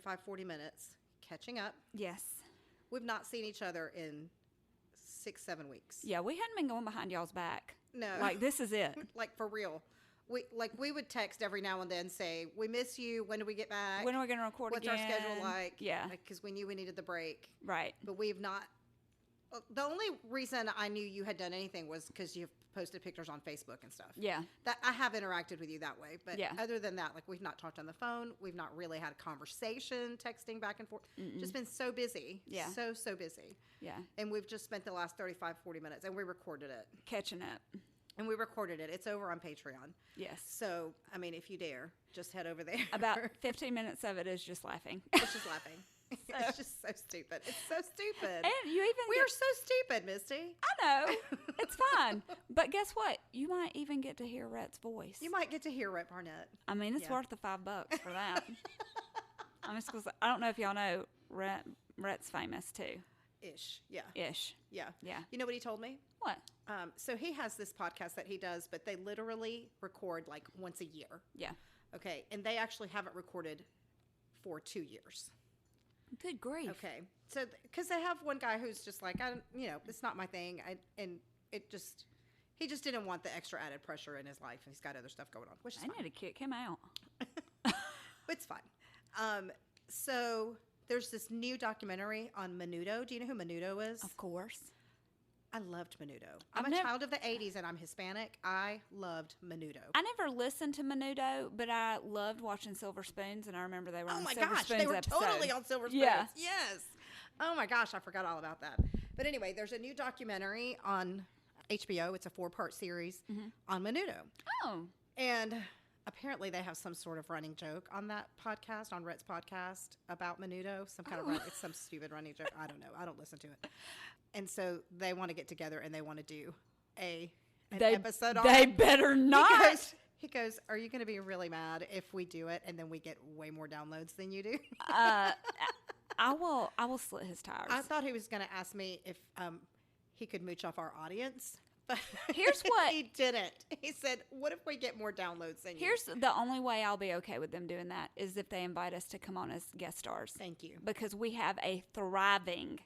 35, 40 minutes catching up. Yes. We've not seen each other in 6-7 weeks. Yeah, we hadn't been going behind y'all's back. No. Like, this is it. Like, for real. We would text every now and then, say, we miss you. When do we get back? When are we going to record What's again? our schedule like? Yeah. Because we knew we needed the break. Right. But we've not. The only reason I knew you had done anything was because you've posted pictures on Facebook and stuff. Yeah. That I have interacted with you that way. But Yeah. other than that, like, we've not talked on the phone. We've not really had a conversation, texting back and forth. Just been so busy. Yeah. So busy. Yeah. And we've just spent the last 35, 40 minutes, and we recorded it. Catching up. And we recorded it. It's over on Patreon. Yes. So, I mean, if you dare, just head over there. About 15 minutes of it is just laughing. It's just laughing. It's just so stupid. It's so stupid. And you even We are so stupid, Misty. I know. It's fine. But guess what? You might even get to hear Rhett's voice. You might get to hear Rhett Barnett. I mean, it's worth the $5 for that. I'm just gonna say, I don't know if y'all know Rhett's famous too. Ish. Yeah. Ish. Yeah. Yeah. You know what he told me? What? So he has this podcast that he does, but they literally record like once a year. Yeah. Okay. And they actually haven't recorded for 2 years. Good grief. Okay. So, because they have one guy who's just like, it's not my thing. He just didn't want the extra added pressure in his life. And he's got other stuff going on, which is I fine. need to kick him out. It's fine. So there's this new documentary on Menudo. Do you know who Menudo is? Of course. I loved Menudo. I'm a child of the 80s and I'm Hispanic. I loved Menudo. I never listened to Menudo, but I loved watching Silver Spoons, and I remember they were on Silver Spoons they were episode. totally on Silver Spoons. Yeah. Yes. Oh my gosh, I forgot all about that. But anyway, there's a new documentary on HBO. It's a 4-part series on Menudo. Oh. And apparently they have some sort of running joke on that podcast, on Rhett's podcast, about Menudo. Some kind of it's some stupid running joke. I don't know. I don't listen to it. And so they want to get together and they want to do an episode on it. They better not. He goes, are you going to be really mad if we do it and then we get way more downloads than you do? I will slit his tires. I thought he was going to ask me if he could mooch off our audience. But here's what he didn't. He said, what if we get more downloads than you? Here's the only way I'll be okay with them doing that is if they invite us to come on as guest stars. Thank you. Because we have a thriving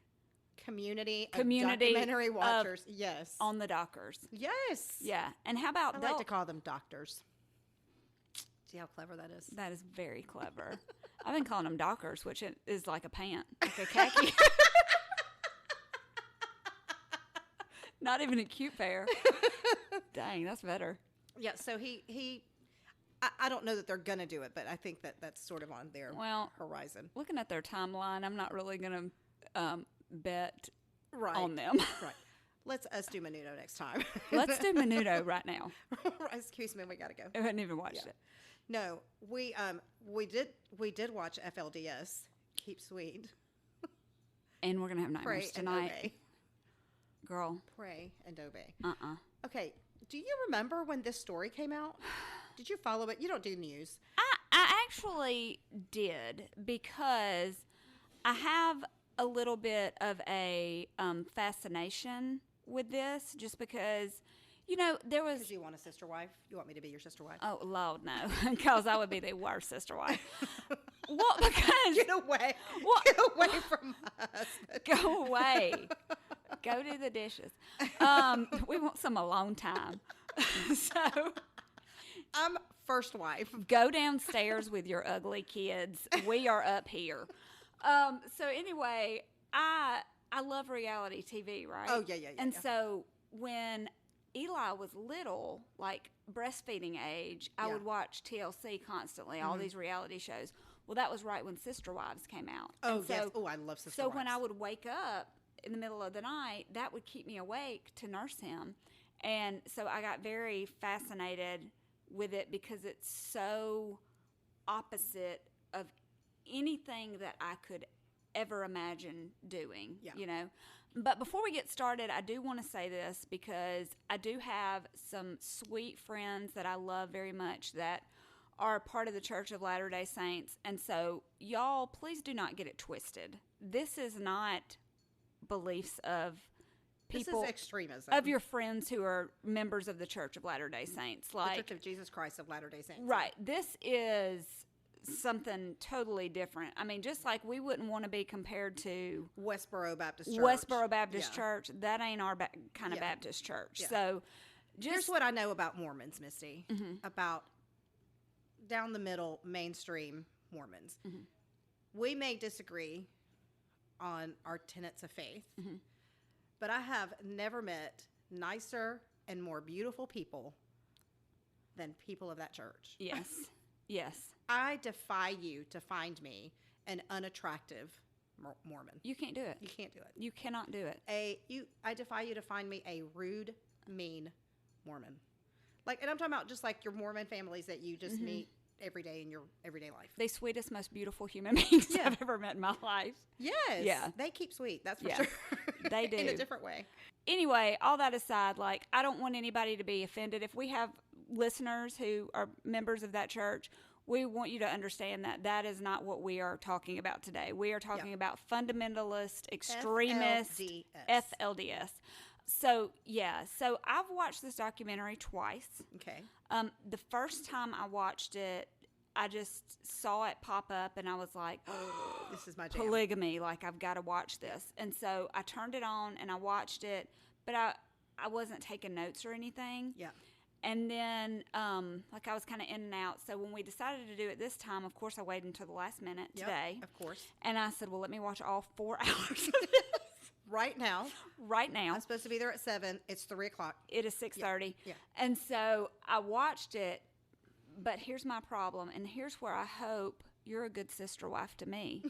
community of documentary watchers. Yes. On the Dockers. Yes. Yeah. And how about I like to call them doctors. See how clever that is? That is very clever. I've been calling them Dockers, which is like a pant, like a khaki. Not even a cute pair. Dang, that's better. Yeah, so I don't know that they're going to do it, but I think that that's sort of on their horizon. Looking at their timeline, I'm not really going to bet on them. Right. Let's us do Menudo next time. Let's do Menudo right now. Excuse me, we got to go. I hadn't even watched it. No, we did watch FLDS, Keep Sweet. And we're going to have nightmares tonight. Obey. Girl. Pray and obey. Uh-uh. Okay. Do you remember when this story came out? Did you follow it? You don't do news. I actually did because I have a little bit of a fascination with this just because, there was... Because you want a sister wife? You want me to be your sister wife? Oh, Lord, no. Because I would be the worst sister wife. What? Because... Get away. What? Get away from us. Go away. Go do the dishes. We want some alone time. So... I'm first wife. Go downstairs with your ugly kids. We are up here. So anyway, I love reality TV, right? Oh, yeah. And so when Eli was little, like breastfeeding age, I would watch TLC constantly, all these reality shows. Well, that was right when Sister Wives came out. Oh, yes. Oh, I love Sister Wives. So when I would wake up in the middle of the night, that would keep me awake to nurse him. And so I got very fascinated with it because it's so opposite of anything that I could ever imagine doing, But before we get started, I do want to say this because I do have some sweet friends that I love very much that are part of the Church of Latter-day Saints. And so, y'all, please do not get it twisted. This is not beliefs of people. This is extremism. Of your friends who are members of the Church of Latter-day Saints. The Church of Jesus Christ of Latter-day Saints. Right. This is something totally different. I mean, just like we wouldn't want to be compared to Westboro Baptist Church. Westboro Baptist Church. That ain't our kind of Baptist church. Yeah. So here's what I know about Mormons, Misty, about down the middle, mainstream Mormons. We may disagree on our tenets of faith, but I have never met nicer and more beautiful people than people of that church. Yes. Yes. I defy you to find me an unattractive Mormon. You can't do it. You can't do it. You cannot do it. I defy you to find me a rude, mean Mormon. Like, and I'm talking about just like your Mormon families that you just meet every day in your everyday life. The sweetest, most beautiful human beings I've ever met in my life. Yes. Yeah. They keep sweet. That's for sure. They do. In a different way. Anyway, all that aside, like, I don't want anybody to be offended. If we have listeners who are members of that church, we want you to understand that that is not what we are talking about today. We are talking about fundamentalist, extremist, FLDS. So, so I've watched this documentary twice. Okay. The first time I watched it, I just saw it pop up and I was like, oh, this is my jam. Polygamy, like I've got to watch this. And so I turned it on and I watched it, but I wasn't taking notes or anything. Yeah. And then, like I was kind of in and out. So when we decided to do it this time, of course, I waited until the last minute today. Of course. And I said, well, let me watch all 4 hours of this. Right now. I'm supposed to be there at 7. It's 3 o'clock. It is 6:30. Yeah. And so I watched it, but here's my problem, and here's where I hope you're a good sister wife to me,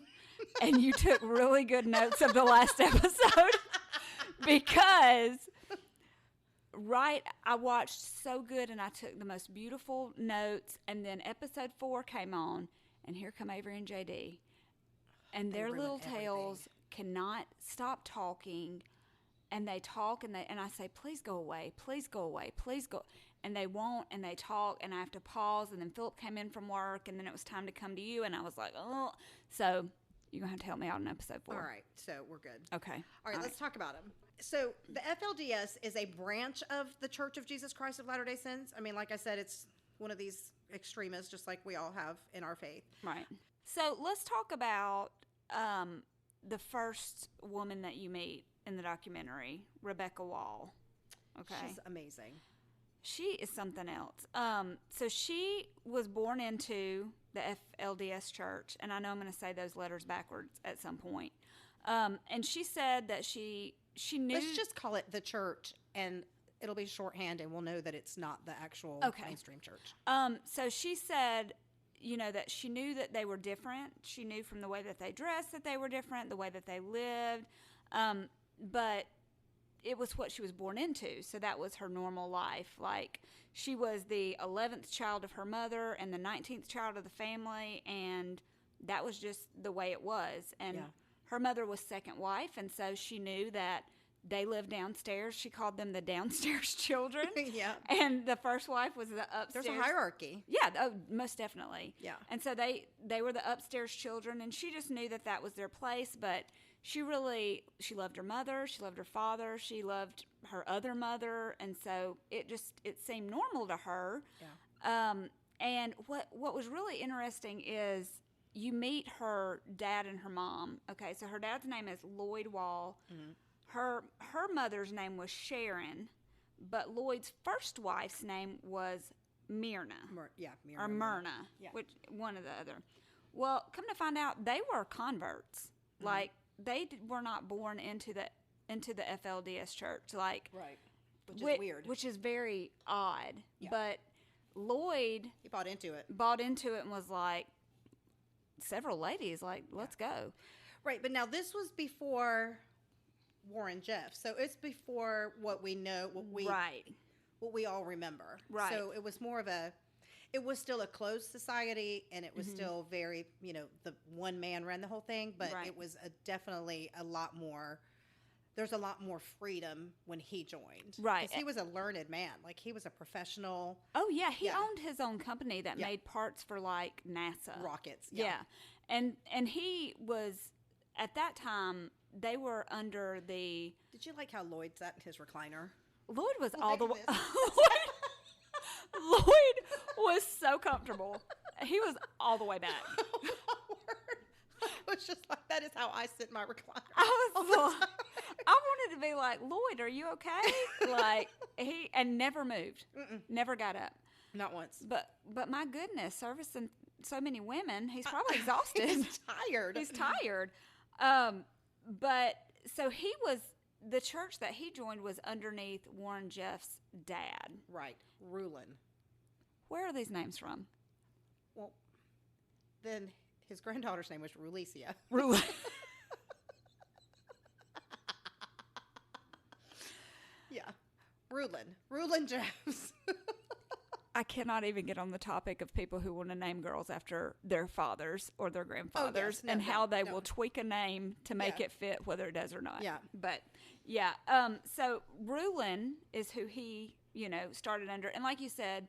and you took really good notes of the last episode, because I watched so good, and I took the most beautiful notes, and then episode 4 came on, and here come Avery and JD, and their little tails cannot stop talking, and they talk and I say, please go away, please go away, please go, and they won't, and they talk, and I have to pause, and then Philip came in from work, and then it was time to come to you, and I was like, oh, so you're gonna have to help me out in episode 4. All right, so we're good. Okay. All right, let's talk about them. So the FLDS is a branch of the Church of Jesus Christ of Latter-day Saints. I mean, like I said, it's one of these extremists, just like we all have in our faith. Right. So let's talk about the first woman that you meet in the documentary, Rebecca Wall. Okay. She's amazing. She is something else. So she was born into the FLDS church, and I know I'm going to say those letters backwards at some point. And she said that she knew. Let's just call it the church, and it'll be shorthand, and we'll know that it's not the actual mainstream church. So she said, that she knew that they were different. She knew from the way that they dressed that they were different, the way that they lived. But it was what she was born into. So that was her normal life. Like, she was the 11th child of her mother and the 19th child of the family. And that was just the way it was. And her mother was second wife. And so she knew that they lived downstairs. She called them the downstairs children. Yeah. And the first wife was the upstairs. There's a hierarchy. Yeah, most definitely. Yeah. And so they were the upstairs children, and she just knew that was their place, but she loved her mother, she loved her father, she loved her other mother, and so it seemed normal to her. Yeah. And what was really interesting is you meet her dad and her mom. Okay, so her dad's name is Lloyd Wall. Mm-hmm. Her mother's name was Sharon, but Lloyd's first wife's name was Myrna. Myrna. Or Myrna, which one or the other. Well, come to find out, they were converts. Mm-hmm. Like, they were not born into the FLDS church. Like, right, which is weird. Which is very odd. Yeah. But Lloyd, he bought into it and was like, several ladies, like, let's go. Right, but now this was before Warren Jeff, so it's before what we know, what we all remember. Right. So it was more of it was still a closed society, and it was still very, the one man ran the whole thing, but it was definitely a lot more. There's a lot more freedom when he joined. Right. Because he was a learned man. Like, he was a professional. Oh, yeah. He owned his own company that made parts for, like, NASA. Rockets. Yeah. And he was, at that time, they were under the... Did you like how Lloyd sat in his recliner? Lloyd was all the way... Lloyd was so comfortable. He was all the way back. Oh, my word. I was just like, that is how I sit in my recliner. I all was the like, time. I wanted to be like, Lloyd, are you okay? Like, and never moved, never got up. Not once. But my goodness, servicing so many women, he's probably exhausted. He's tired. He's tired. But so the church that he joined was underneath Warren Jeff's dad. Right. Rulin. Where are these names from? Well, then his granddaughter's name was Rulicia. Rulin. Yeah. Rulin Jeffs. I cannot even get on the topic of people who want to name girls after their fathers or their grandfathers and how they will tweak a name to make it fit whether it does or not. Yeah. But, yeah. So Rulin is who he, started under. And like you said,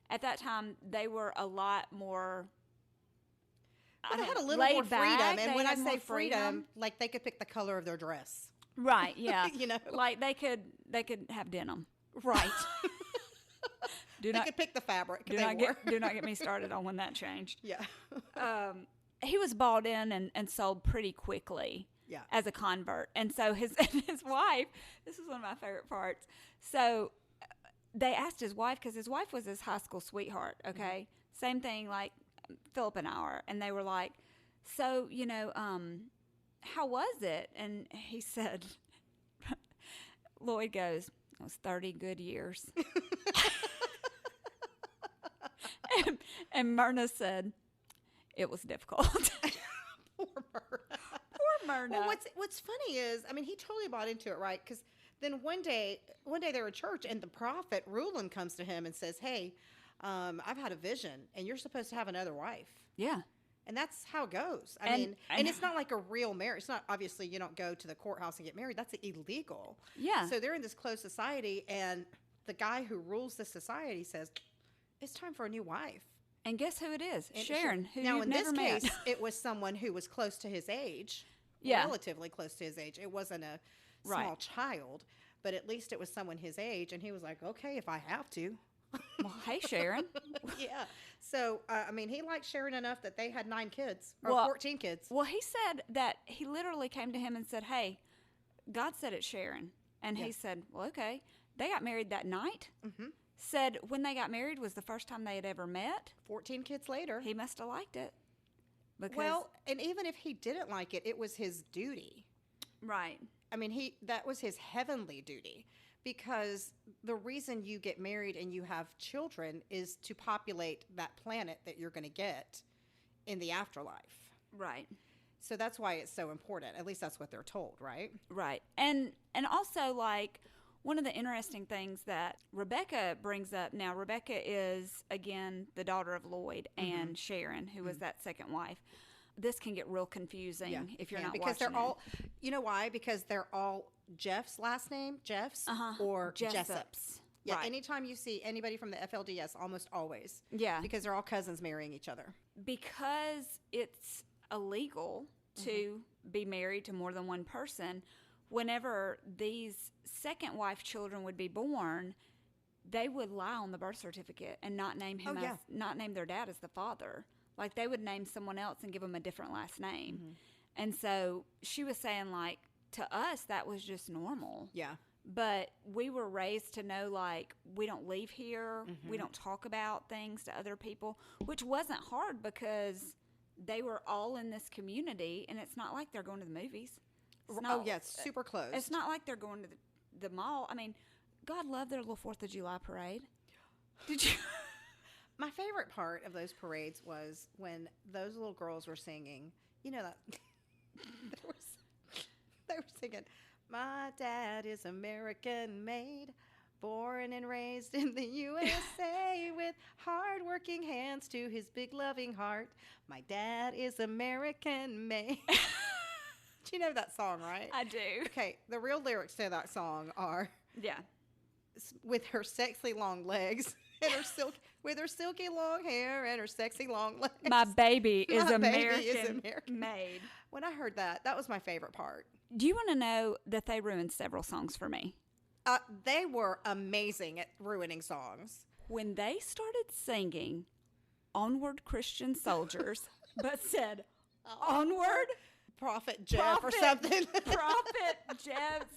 at that time, they were a lot more... But they had a little more freedom. And when I say freedom, like they could pick the color of their dress. Right, yeah. Like they could have denim. Right. They could pick the fabric. Do not get me started on when that changed. Yeah. He was bought in and sold pretty quickly. Yeah. As a convert. And so his wife, this is one of my favorite parts. So they asked his wife, because his wife was his high school sweetheart, okay? Mm-hmm. Same thing like Philip and I are. And they were like, so, how was it? And he said, Lloyd goes, it was 30 good years. and Myrna said, it was difficult. Poor Myrna. Poor Myrna. Well, what's funny is, he totally bought into it, right? Because then one day they were at church, and the prophet Rulin comes to him and says, hey, I've had a vision, and you're supposed to have another wife. Yeah. And that's how it goes. And it's not like a real marriage. It's not, obviously, you don't go to the courthouse and get married. That's illegal. Yeah. So they're in this closed society, and the guy who rules the society says, it's time for a new wife. And guess who it is? And Sharon, who now, you've never met. Now, in this case, it was someone who was close to his age. Yeah. Relatively close to his age. It wasn't a small child, but at least it was someone his age. And he was like, okay, if I have to. Well, hey, Sharon. Yeah. So, he liked Sharon enough that they had 9 kids, or 14 kids. Well, he said that he literally came to him and said, hey, God said it's Sharon. And he said, well, okay. They got married that night. Mm-hmm. Said when they got married was the first time they had ever met. 14 kids later. He must have liked it. And even if he didn't like it, it was his duty. Right. That was his heavenly duty. Because the reason you get married and you have children is to populate that planet that you're going to get in the afterlife. Right. So that's why it's so important. At least that's what they're told, right? Right. And also, one of the interesting things that Rebecca brings up now, Rebecca is, again, the daughter of Lloyd and Sharon, who was that second wife. This can get real confusing if you're not because watching they're all, you know why? Because they're all Jeff's last name, Jeff's or Jessup's. Yeah, right. Anytime you see anybody from the FLDS, almost always. Yeah. Because they're all cousins marrying each other. Because it's illegal to be married to more than one person, whenever these second wife children would be born, they would lie on the birth certificate and not name him not name their dad as the father. Like they would name someone else and give them a different last name. Mm-hmm. And so she was saying, to us, that was just normal. Yeah. But we were raised to know, we don't leave here. Mm-hmm. We don't talk about things to other people, which wasn't hard because they were all in this community, and it's not like they're going to the movies. It's super close. It's not like they're going to the mall. God loved their little 4th of July parade. Did you? My favorite part of those parades was when those little girls were singing. You know that they were singing, "My dad is American made, born and raised in the USA, with hard-working hands to his big loving heart. My dad is American made." Do you know that song, right? I do. Okay, the real lyrics to that song are, yeah, with her sexy long legs and with her silky long hair and her sexy long legs. My baby is American made. When I heard that was my favorite part. Do you want to know that they ruined several songs for me? They were amazing at ruining songs. When they started singing, onward Christian soldiers, but said onward Prophet Jeff or something. Prophet Jeff's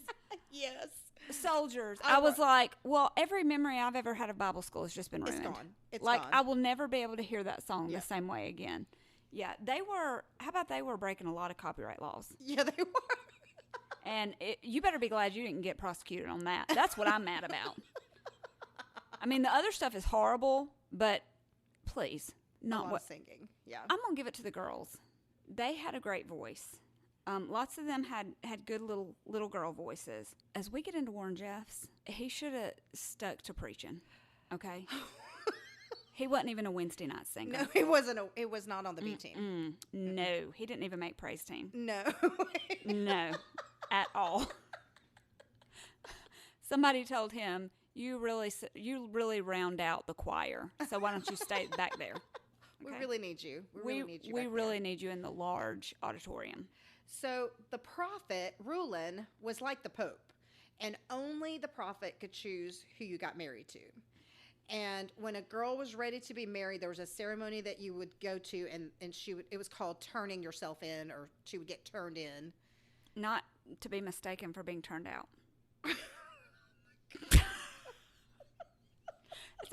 Yes. soldiers. I was like, well, every memory I've ever had of Bible school has just been ruined. It's gone. It's like, gone. I will never be able to hear that song the same way again. Yeah, they were, how about they were breaking a lot of copyright laws? Yeah, they were. And you better be glad you didn't get prosecuted on that. That's what I'm mad about. I mean, the other stuff is horrible, but please, not what singing. Yeah. I'm gonna give it to the girls. They had a great voice. Lots of them had good little girl voices. As we get into Warren Jeffs, he should have stuck to preaching. Okay. He wasn't even a Wednesday night singer. No, he wasn't. It was not on the B team. No, he didn't even make praise team. No. No, at all. Somebody told him, you really round out the choir, so why don't you stay back there? Okay? We really need you. We really need you in the large auditorium. So the prophet, Rulon, was like the Pope, and only the prophet could choose who you got married to. And when a girl was ready to be married, there was a ceremony that you would go to, and it was called turning yourself in, or she would get turned in. Not to be mistaken for being turned out. That's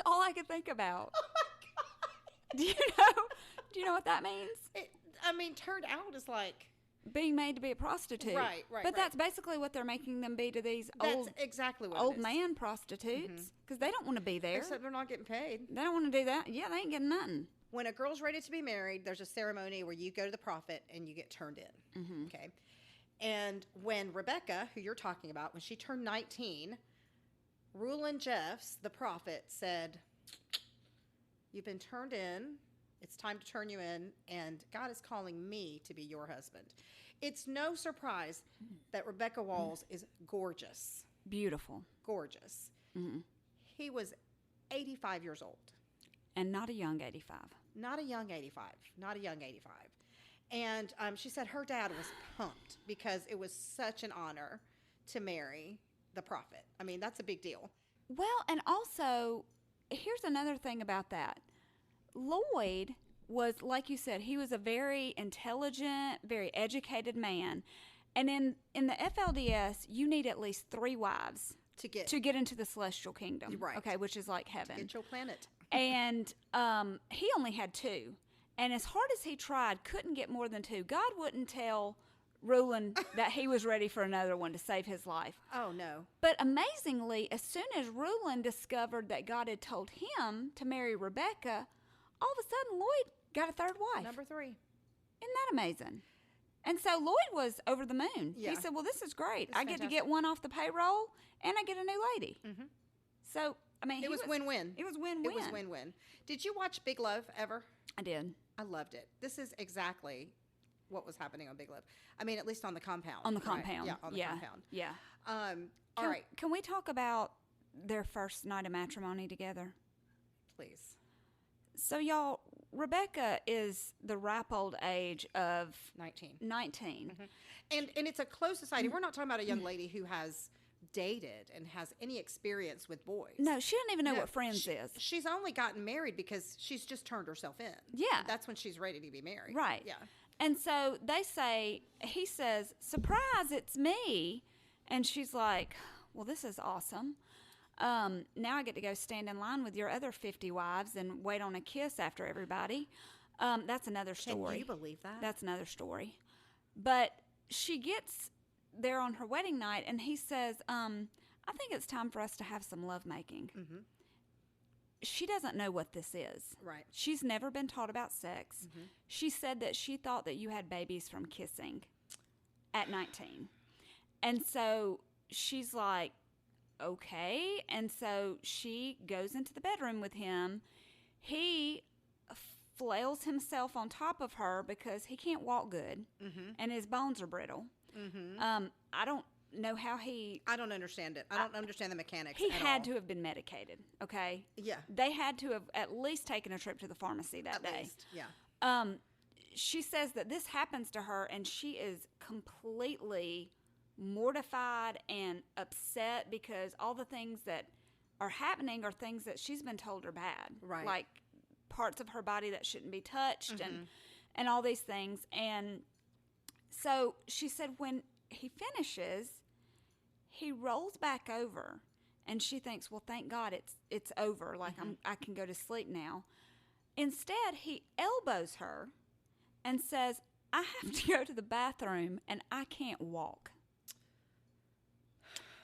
all I could think about. Oh my God. Do you know what that means? Turned out is like being made to be a prostitute. Right. But that's basically what they're making them be to these That's exactly what old it is. Man prostitutes, because they don't want to be there. Except they're not getting paid. They don't want to do that. Yeah, they ain't getting nothing. When a girl's ready to be married, there's a ceremony where you go to the prophet and you get turned in. Mm-hmm. Okay. And when Rebecca, who you're talking about, when she turned 19, Rulon Jeffs, the prophet, said, "You've been turned in. It's time to turn you in, and God is calling me to be your husband." It's no surprise that Rebecca Walls is gorgeous. Beautiful. Gorgeous. Mm-hmm. He was 85 years old. And not a young 85. Not a young 85. Not a young 85. And she said her dad was pumped because it was such an honor to marry the prophet. I mean, that's a big deal. Well, and also, here's another thing about that. Lloyd was, like you said, he was a very intelligent, very educated man. And in the FLDS, you need at least 3 wives to get into the celestial kingdom. Right. Okay, which is like heaven. To get your planet. And he only had 2. And as hard as he tried, couldn't get more than 2. God wouldn't tell Rulon that he was ready for another one to save his life. Oh, no. But amazingly, as soon as Rulon discovered that God had told him to marry Rebecca, all of a sudden Lloyd got a 3rd wife. Number 3. Isn't that amazing? And so Lloyd was over the moon. Yeah. He said, well, this is great. It's I get to get one off the payroll, and I get a new lady. Mm-hmm. So, I mean, it was win-win. It was win-win. It was win-win. Did you watch Big Love ever? I did. I loved it. This is exactly what was happening on Big Love. I mean, at least on the compound. On the right? compound. Yeah, on the compound. Yeah. All right. Can we talk about their first night of matrimony together? Please. So, y'all, Rebecca is the ripe old age of 19. Mm-hmm. And it's a closed society. We're not talking about a young lady who has dated and has any experience with boys. No, she doesn't even know what friends is. She's only gotten married because she's just turned herself in. Yeah. That's when she's ready to be married. Right. Yeah. And so he says, surprise, it's me. And she's like, well, this is awesome. Now I get to go stand in line with your other 50 wives and wait on a kiss after everybody. That's another story. Can you believe that? That's another story. But she gets there on her wedding night, and he says, I think it's time for us to have some lovemaking. Mm-hmm. She doesn't know what this is. Right. She's never been taught about sex. Mm-hmm. She said that she thought that you had babies from kissing at 19. And so she's like, okay. And so she goes into the bedroom with him. He flails himself on top of her because he can't walk good, and his bones are brittle. Mm-hmm. I don't know how I don't understand it. I don't understand the mechanics. He had to have been medicated. Okay. Yeah. They had to have at least taken a trip to the pharmacy that day. Least. Yeah. She says that this happens to her, and she is completely mortified and upset because all the things that are happening are things that she's been told are bad. Right. Like parts of her body that shouldn't be touched and all these things. And so she said when he finishes, he rolls back over, and she thinks, well, thank God it's over. Like, I can go to sleep now. Instead, he elbows her and says, I have to go to the bathroom, and I can't walk.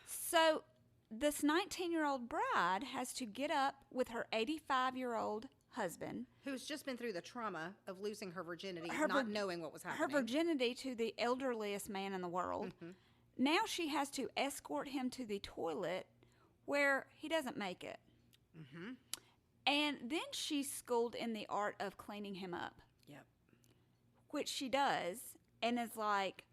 So this 19-year-old bride has to get up with her 85-year-old husband. Who's just been through the trauma of losing her virginity, not knowing what was happening. Her virginity to the elderliest man in the world. Now she has to escort him to the toilet where he doesn't make it. And then she's schooled in the art of cleaning him up. Yep. Which she does, and is like,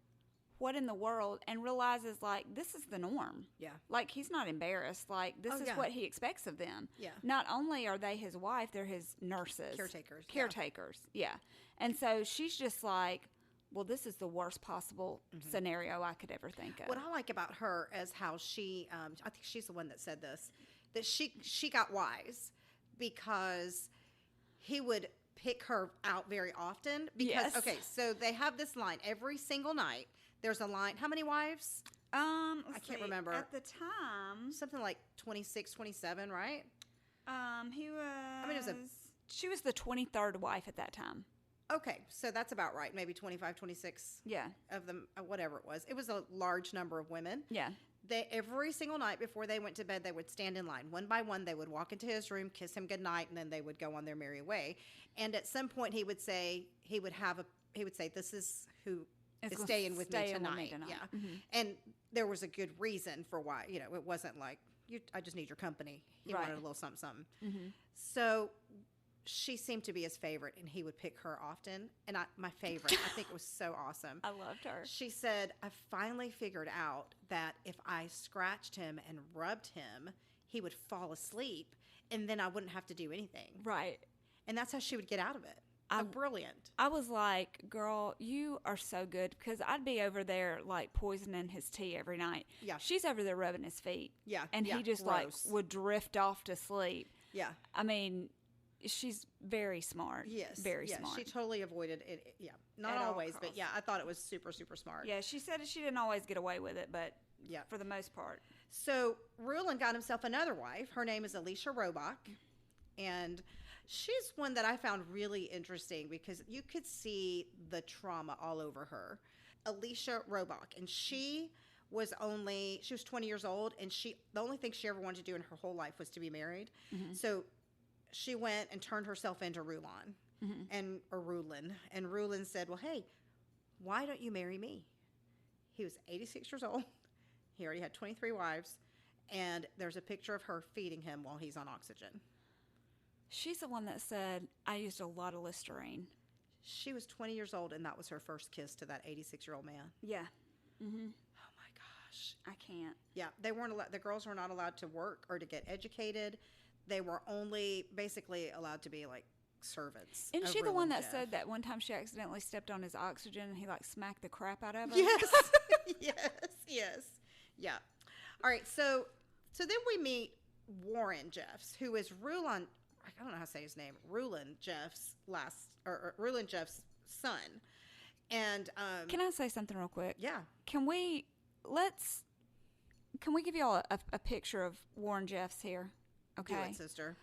what in the world? And realizes, like, this is the norm. Yeah. Like, he's not embarrassed. Like, this is what he expects of them. Yeah. Not only are they his wife, they're his nurses. Caretakers. Yeah. And so she's just like, well, this is the worst possible scenario I could ever think of. What I like about her is how she, I think she's the one that said this, that she got wise because he would pick her out very often. Because, okay, so they have this line every single night. There's a line. How many wives? I can't remember. At the time, something like 26, 27, right? He was. I mean, she was the 23rd wife at that time. Okay, so that's about right. Maybe 25, 26 of them, whatever it was. It was a large number of women. Yeah. Every single night before they went to bed, they would stand in line. One by one, they would walk into his room, kiss him goodnight, and then they would go on their merry way. And at some point, he would say, this is who is staying with me tonight. Yeah. And there was a good reason for why. You know, it wasn't like, I just need your company. He wanted a little something, something. So she seemed to be his favorite, and he would pick her often. And my favorite, I think it was so awesome. I loved her. She said, I finally figured out that if I scratched him and rubbed him, he would fall asleep, and then I wouldn't have to do anything. Right. And that's how she would get out of it. Brilliant. I was like, girl, you are so good, because I'd be over there like poisoning his tea every night. Yeah. She's over there rubbing his feet. Yeah. And he just like would drift off to sleep. Yeah. I mean, she's very smart. Yes. Very smart. She totally avoided it. Yeah. Not always, but yeah, I thought it was super, super smart. Yeah. She said she didn't always get away with it, but for the most part. So Rulon got himself another wife. Her name is Alicia Robach. And she's one that I found really interesting because you could see the trauma all over her. Alicia Robach. And she was 20 years old, and the only thing she ever wanted to do in her whole life was to be married. So she went and turned herself into Rulon. Or Rulon. And Rulon said, well, hey, why don't you marry me? He was 86 years old. He already had 23 wives. And there's a picture of her feeding him while he's on oxygen. She's the one that said, I used a lot of Listerine. She was 20 years old, and that was her first kiss to that 86-year-old man. Yeah. Oh, my gosh. I can't. Yeah, they weren't allowed. The girls were not allowed to work or to get educated. They were only basically allowed to be, like, servants. Isn't she the one that said that one time she accidentally stepped on his oxygen and he, like, smacked the crap out of her? Yes. yes. Yeah. All right, so then we meet Warren Jeffs, who is Rulon. I don't know how to say his name. Rulon Jeffs' Rulon Jeffs' son. And can I say something real quick? Yeah. Can we give y'all a picture of Warren Jeffs here? Okay. Do it, sister.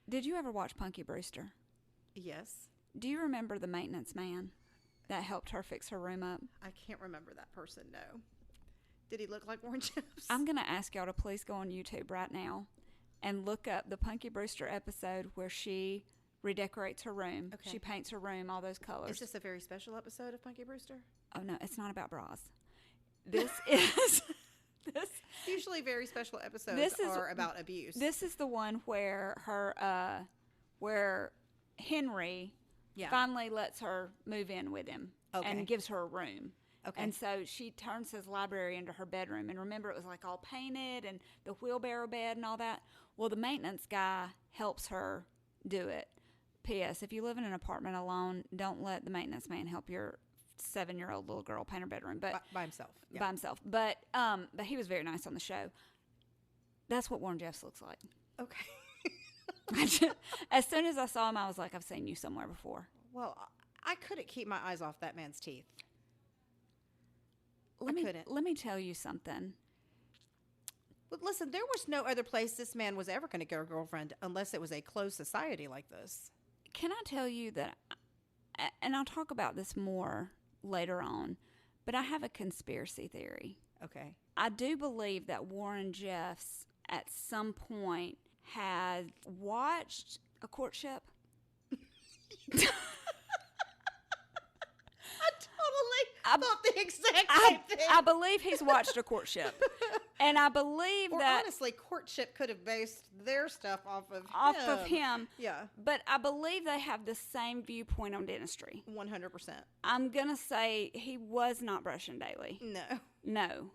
Did you ever watch Punky Brewster? Yes. Do you remember the maintenance man that helped her fix her room up? I can't remember that person, no. Did he look like Warren Jeffs? I'm going to ask y'all to please go on YouTube right now and look up the Punky Brewster episode where she redecorates her room. Okay. She paints her room all those colors. Is this a very special episode of Punky Brewster? Oh, no, it's not about bras. This is... Usually very special episodes are about abuse. This is the one where where Henry finally lets her move in with him and gives her a room. Okay. And so she turns his library into her bedroom. And remember, it was like all painted and the wheelbarrow bed and all that. Well, the maintenance guy helps her do it. P.S. If you live in an apartment alone, don't let the maintenance man help your 7-year-old little girl paint her bedroom. But by himself. Yeah. By himself. But he was very nice on the show. That's what Warren Jeffs looks like. Okay. As soon as I saw him, I was like, I've seen you somewhere before. Well, I couldn't keep my eyes off that man's teeth. Let me tell you something. But listen, there was no other place this man was ever going to get a girlfriend unless it was a closed society like this. Can I tell you that, and I'll talk about this more later on, but I have a conspiracy theory. Okay. I do believe that Warren Jeffs at some point had watched a courtship. I thought the exact same thing. I believe he's watched a courtship. And I believe that... honestly, courtship could have based their stuff off of him. Yeah. But I believe they have the same viewpoint on dentistry. 100%. I'm going to say he was not brushing daily. No.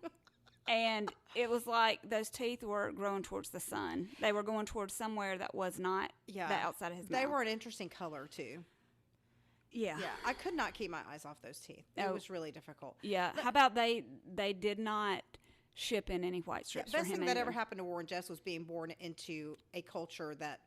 And it was like those teeth were growing towards the sun. They were going towards somewhere that was not the outside of his mouth. They were an interesting color, too. Yeah. Yeah, I could not keep my eyes off those teeth. It was really difficult. Yeah. How about they did not ship in any white strips for him? The best thing that ever happened to Warren Jeffs was being born into a culture that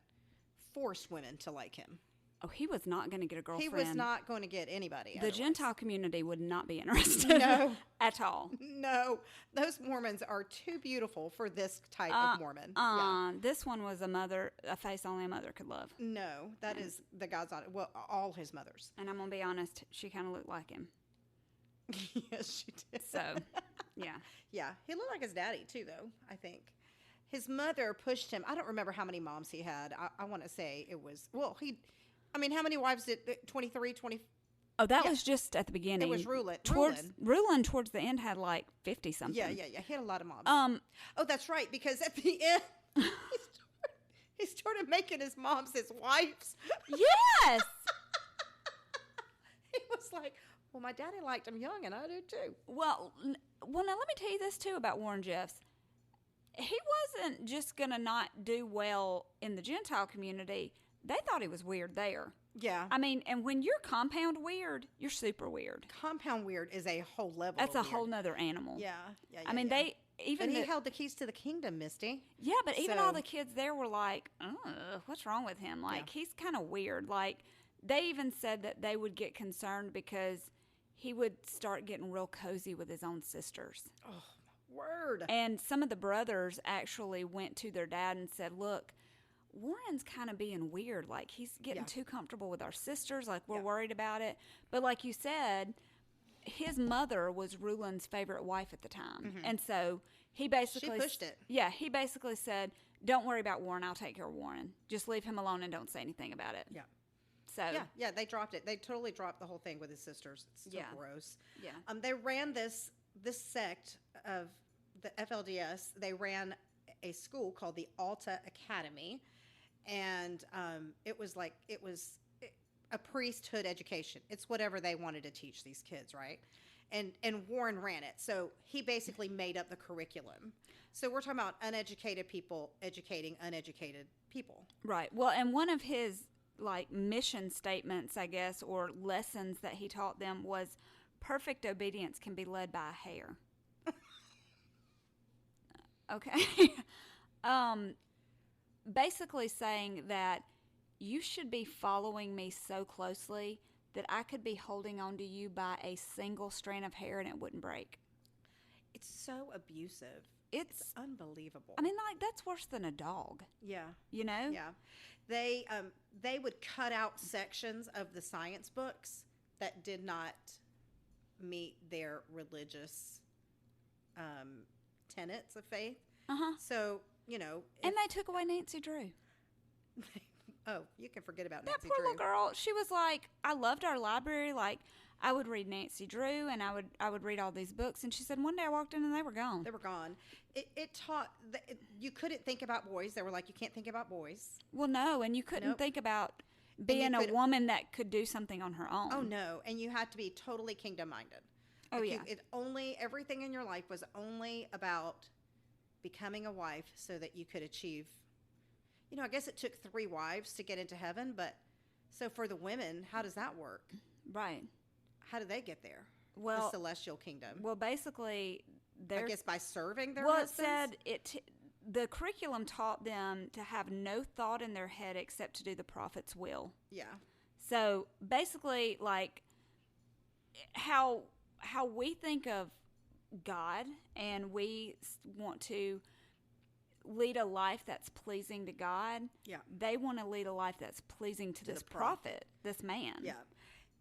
forced women to like him. Oh, he was not going to get a girlfriend. He was not going to get anybody. The Gentile community would not be interested. No. At all. No. Those Mormons are too beautiful for this type of Mormon. This one was a face only a mother could love. No, that is the God's on it. Well, all his mothers. And I'm going to be honest, she kind of looked like him. Yes, she did. So, yeah. Yeah. He looked like his daddy, too, though, I think. His mother pushed him. I don't remember how many moms he had. I want to say it was, how many wives did 23, 20? Oh, that was just at the beginning. It was Rulin. Rulin towards the end had like 50 something. Yeah. He had a lot of moms. Oh, that's right. Because at the end, he started making his moms his wives. Yes. He was like, well, my daddy liked him young, and I do too. Well, now let me tell you this too about Warren Jeffs. He wasn't just gonna not do well in the Gentile community. They thought he was weird there. Yeah. I mean, and when you're compound weird, you're super weird. Compound weird is a whole level. That's of a whole nother animal. Yeah. I mean, but he held the keys to the kingdom, Misty. Yeah, but even all the kids there were like, what's wrong with him? Like, he's kind of weird. Like, they even said that they would get concerned because he would start getting real cozy with his own sisters. Oh, my word. And some of the brothers actually went to their dad and said, look, Warren's kind of being weird. Like, he's getting too comfortable with our sisters. Like, we're worried about it. But like you said, his mother was Rulin's favorite wife at the time. Mm-hmm. And so he basically... She pushed it. Yeah, he basically said, don't worry about Warren. I'll take care of Warren. Just leave him alone and don't say anything about it. Yeah. So... Yeah, they dropped it. They totally dropped the whole thing with his sisters. It's so gross. Yeah. They ran this sect of the FLDS. They ran a school called the Alta Academy. And it was a priesthood education. It's whatever they wanted to teach these kids, right? And Warren ran it. So he basically made up the curriculum. So we're talking about uneducated people educating uneducated people. Right. Well, and one of his mission statements, I guess, or lessons that he taught them was perfect obedience can be led by a hair. Okay. Basically saying that you should be following me so closely that I could be holding on to you by a single strand of hair and it wouldn't break. It's so abusive. It's unbelievable. I mean, that's worse than a dog. Yeah. You know? Yeah. They would cut out sections of the science books that did not meet their religious tenets of faith. Uh-huh. So, and they took away Nancy Drew. Oh, you can forget about that Nancy poor Drew. Little girl. She was like, I loved our library. Like, I would read Nancy Drew, and I would read all these books. And she said, one day I walked in and they were gone. They were gone. It taught you couldn't think about boys. They were like, you can't think about boys. Well, no, and you couldn't think about being a woman that could do something on her own. Oh no, and you had to be totally kingdom minded. Oh yeah. Everything in your life was only about becoming a wife so that you could achieve. I guess it took 3 wives to get into heaven, but so for the women, how does that work? Right. How do they get there? Well, the celestial kingdom. Well, basically, I guess by serving their husbands. husbands? It said the curriculum taught them to have no thought in their head except to do the prophet's will. Yeah. So basically, like how we think of God, and we want to lead a life that's pleasing to God. Yeah. They want to lead a life that's pleasing to this prophet, this man. Yeah.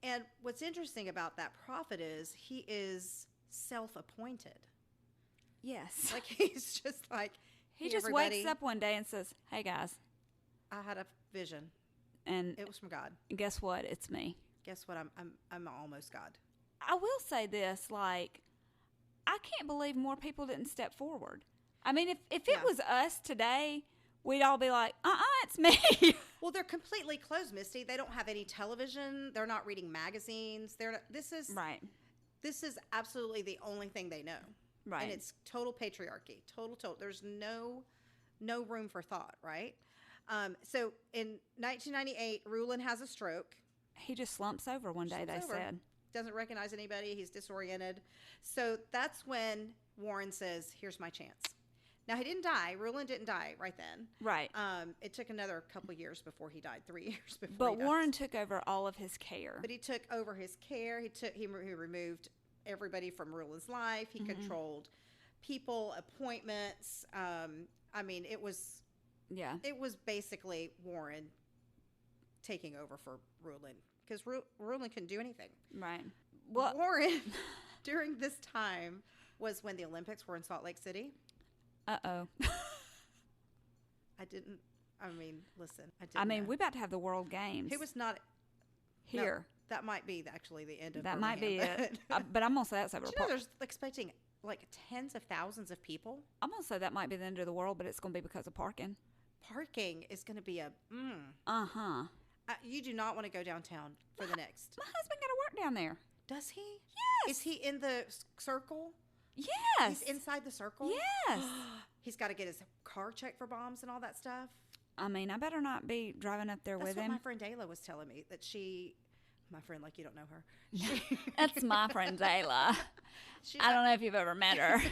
And what's interesting about that prophet is he is self-appointed. Yes. Like, he's just like, He "Hey, just everybody, wakes up one day and says, "Hey guys," I had a vision. and It was from God. guess what? It's me. Guess what? I'm almost God. I will say this, like, I can't believe more people didn't step forward. I mean, if it Yeah. was us today, we'd all be like, it's me. Well, they're completely closed, Misty. They don't have any television. They're not reading magazines. This is Right. This is absolutely the only thing they know. Right. And it's total patriarchy. Total. There's no room for thought, right? So in 1998, Rulon has a stroke. He just slumps over one day, Slumps they over. said. Doesn't recognize anybody. He's disoriented. So that's when Warren says, "Here's my chance." Now, he didn't die. Rulon didn't die right then. Right. It took another couple years before he died, 3 years before But he died. Warren took over all of his care. But he took over his care. He removed everybody from Rulon's life. He controlled people, appointments. I mean, it was basically Warren taking over for Rulon, because Rulon couldn't do anything. Right. Well, Warren, during this time, was when the Olympics were in Salt Lake City. uh-oh. Listen. I mean, know. we're about to have the World Games. He was not here. No, that might be actually the end of That might be Birmingham, it. But I'm going to say that's over. Did you know there's expecting like tens of thousands of people? I'm going to say that might be the end of the world, but it's going to be because of parking. Parking is going to be a Uh-huh. you do not want to go downtown for the next. My husband got to work down there. Does he? Yes. Is he in the circle? Yes. He's inside the circle? Yes. He's got to get his car checked for bombs and all that stuff. I mean, I better not be driving up there That's with what him. my friend Dayla was telling me, that my friend, like, you don't know her. That's my friend Dayla. I don't know if you've ever met her.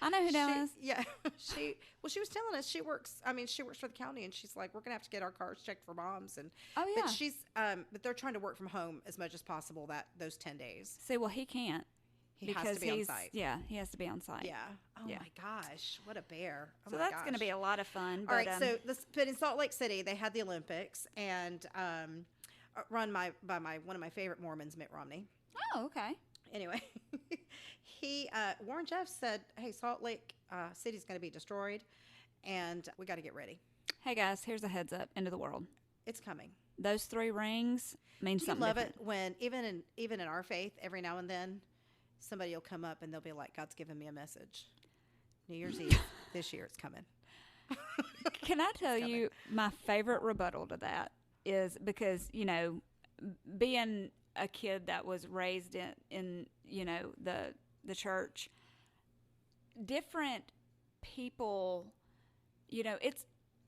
I know who Dayla is. Yeah. She was telling us she works for the county, and she's like, we're going to have to get our cars checked for bombs. And Oh, yeah. but they're trying to work from home as much as possible those 10 days. See, well, he can't. He has to be on site. Yeah, he has to be on site. Yeah. Oh, Yeah. my gosh. What a bear. Oh, So my that's gosh. going to be a lot of fun. All But, right, but in Salt Lake City, they had the Olympics, and run by one of my favorite Mormons, Mitt Romney. Oh, okay. Anyway, Warren Jeffs said, "Hey, Salt Lake City's going to be destroyed, and we got to get ready. Hey, guys, here's a heads up. End of the world. It's coming." Those 3 rings mean Do you something love different. it when even in our faith, every now and then, somebody will come up and they'll be like, "God's giving me a message. New Year's Eve this year, it's coming." Can I tell coming. you my favorite rebuttal to that is because, being a kid that was raised in the church, different people,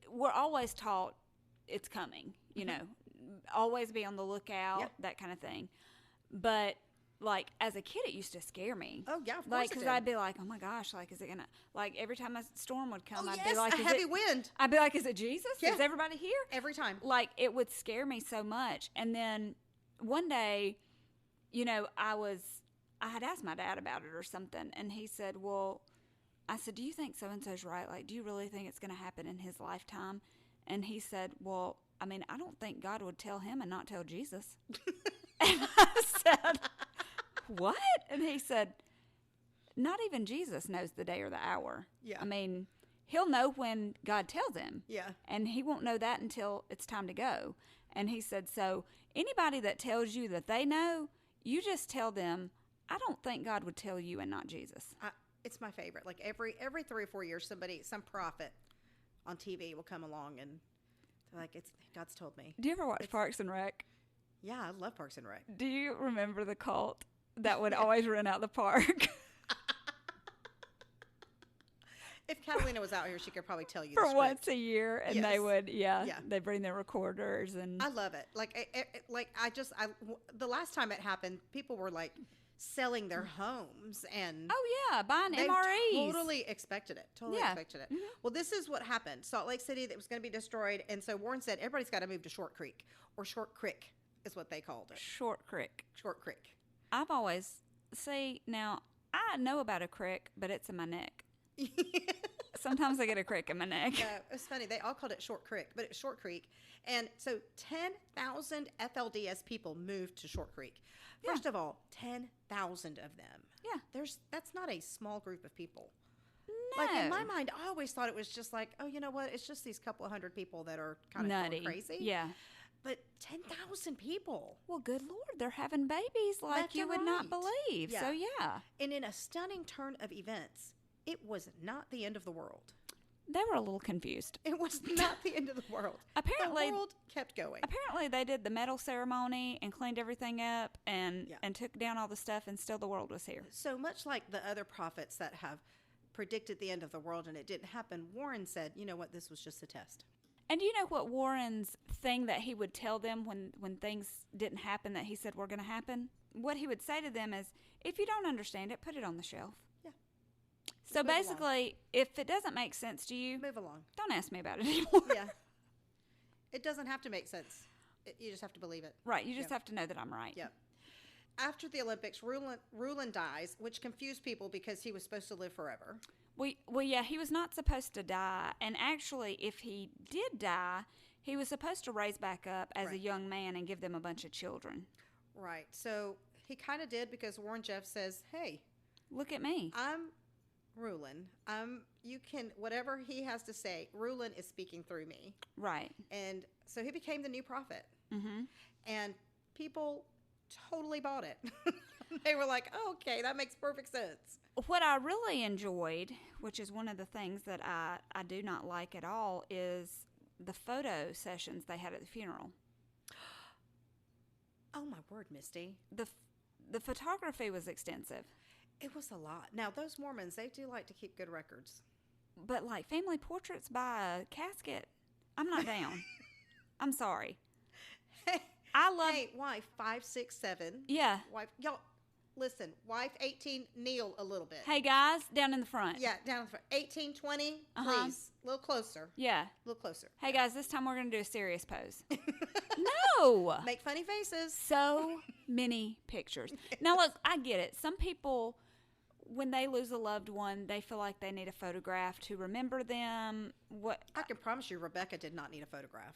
we're always taught it's coming, always be on the lookout, Yep. that kind of thing. But like as a kid, it used to scare me. Oh yeah, of course Like, it because did. I'd be like, oh my gosh, like, is it gonna, like, every time a storm would come, Oh I'd yes, be like, a is heavy it, wind I'd be like, is it Jesus? Yeah. Is everybody here? every time. Like, it would scare me so much. And then one day, I had asked my dad about it or something, and he said, well, I said, do you think so-and-so's right? Like, do you really think it's going to happen in his lifetime? And he said, well, I mean, I don't think God would tell him and not tell Jesus. And I said, what? And he said, not even Jesus knows the day or the hour. Yeah. I mean, he'll know when God tells him. Yeah. And he won't know that until it's time to go. And he said, so anybody that tells you that they know, you just tell them, I don't think God would tell you and not Jesus. It's my favorite. Like every 3 or 4 years, some prophet on TV will come along and they're like, God's told me. Do you ever watch Parks and Rec? Yeah, I love Parks and Rec. Do you remember the cult that would always rent out the park? If Catalina was out here, she could probably tell you For the script. once a year, and they Yes. would, Yeah. they bring their recorders and I love it. The last time it happened, people were like selling their homes and Oh, yeah, buying they MREs. totally expected it. Totally Yeah. expected it. Well, this is what happened. Salt Lake City that was going to be destroyed. And so Warren said, everybody's got to move to Short Creek, or Short Creek is what they called it. Short Creek. Short Creek. I've always, see, now, I know about a crick, but it's in my neck. Sometimes I get a crick in my neck. Yeah, it's funny. They all called it Short Creek, but it's Short Creek. And so 10,000 FLDS people moved to Short Creek. First of all, 10,000 of them. Yeah. That's not a small group of people. No. Like, in my mind, I always thought it was just like, oh, you know what? It's just these couple of hundred people that are kind of Nutty. going crazy. Yeah. But 10,000 people. Well, good Lord, they're having babies like Left you and would not right. believe. Yeah. So, yeah. And in a stunning turn of events, it was not the end of the world. They were a little confused. It was not the end of the world. Apparently, the world kept going. Apparently, they did the medal ceremony and cleaned everything up and Yeah. and took down all the stuff, and still the world was here. So much like the other prophets that have predicted the end of the world and it didn't happen, Warren said, you know what, this was just a test. And you know what Warren's thing that he would tell them when things didn't happen that he said were going to happen? What he would say to them is, if you don't understand it, put it on the shelf. Yeah. So Move along. basically, if it doesn't make sense to you, Move along. don't ask me about it anymore. Yeah. It doesn't have to make sense. You just have to believe it. Right, you just Yep. have to know that I'm right. Yep. After the Olympics, Rulon dies, which confused people because he was supposed to live forever. Well, yeah, he was not supposed to die. And actually, if he did die, he was supposed to raise back up as a Right. young man and give them a bunch of children. Right. So he kind of did because Warren Jeff says, hey, Look at me. I'm Rulon. You can, whatever he has to say, Rulon is speaking through me. Right. And so he became the new prophet. Mm-hmm. And people totally bought it. They were like, oh, okay, that makes perfect sense. What I really enjoyed, which is one of the things that I do not like at all, is the photo sessions they had at the funeral. Oh, my word, Misty. The photography was extensive. It was a lot. Now, those Mormons, they do like to keep good records. But like family portraits by a casket, I'm not down. I'm sorry. Hey, I love. hey, wife 5, 6, 7. Yeah. Wife, y'all, listen. Wife 18, kneel a little bit. Hey guys, down in the front. Yeah, down the front. 18, 20, Uh-huh. please. A little closer. Yeah. A little closer. Hey guys, this time we're gonna do a serious pose. No. Make funny faces. So many pictures. Now look, I get it. Some people, when they lose a loved one, they feel like they need a photograph to remember them. What I can promise you, Rebecca did not need a photograph.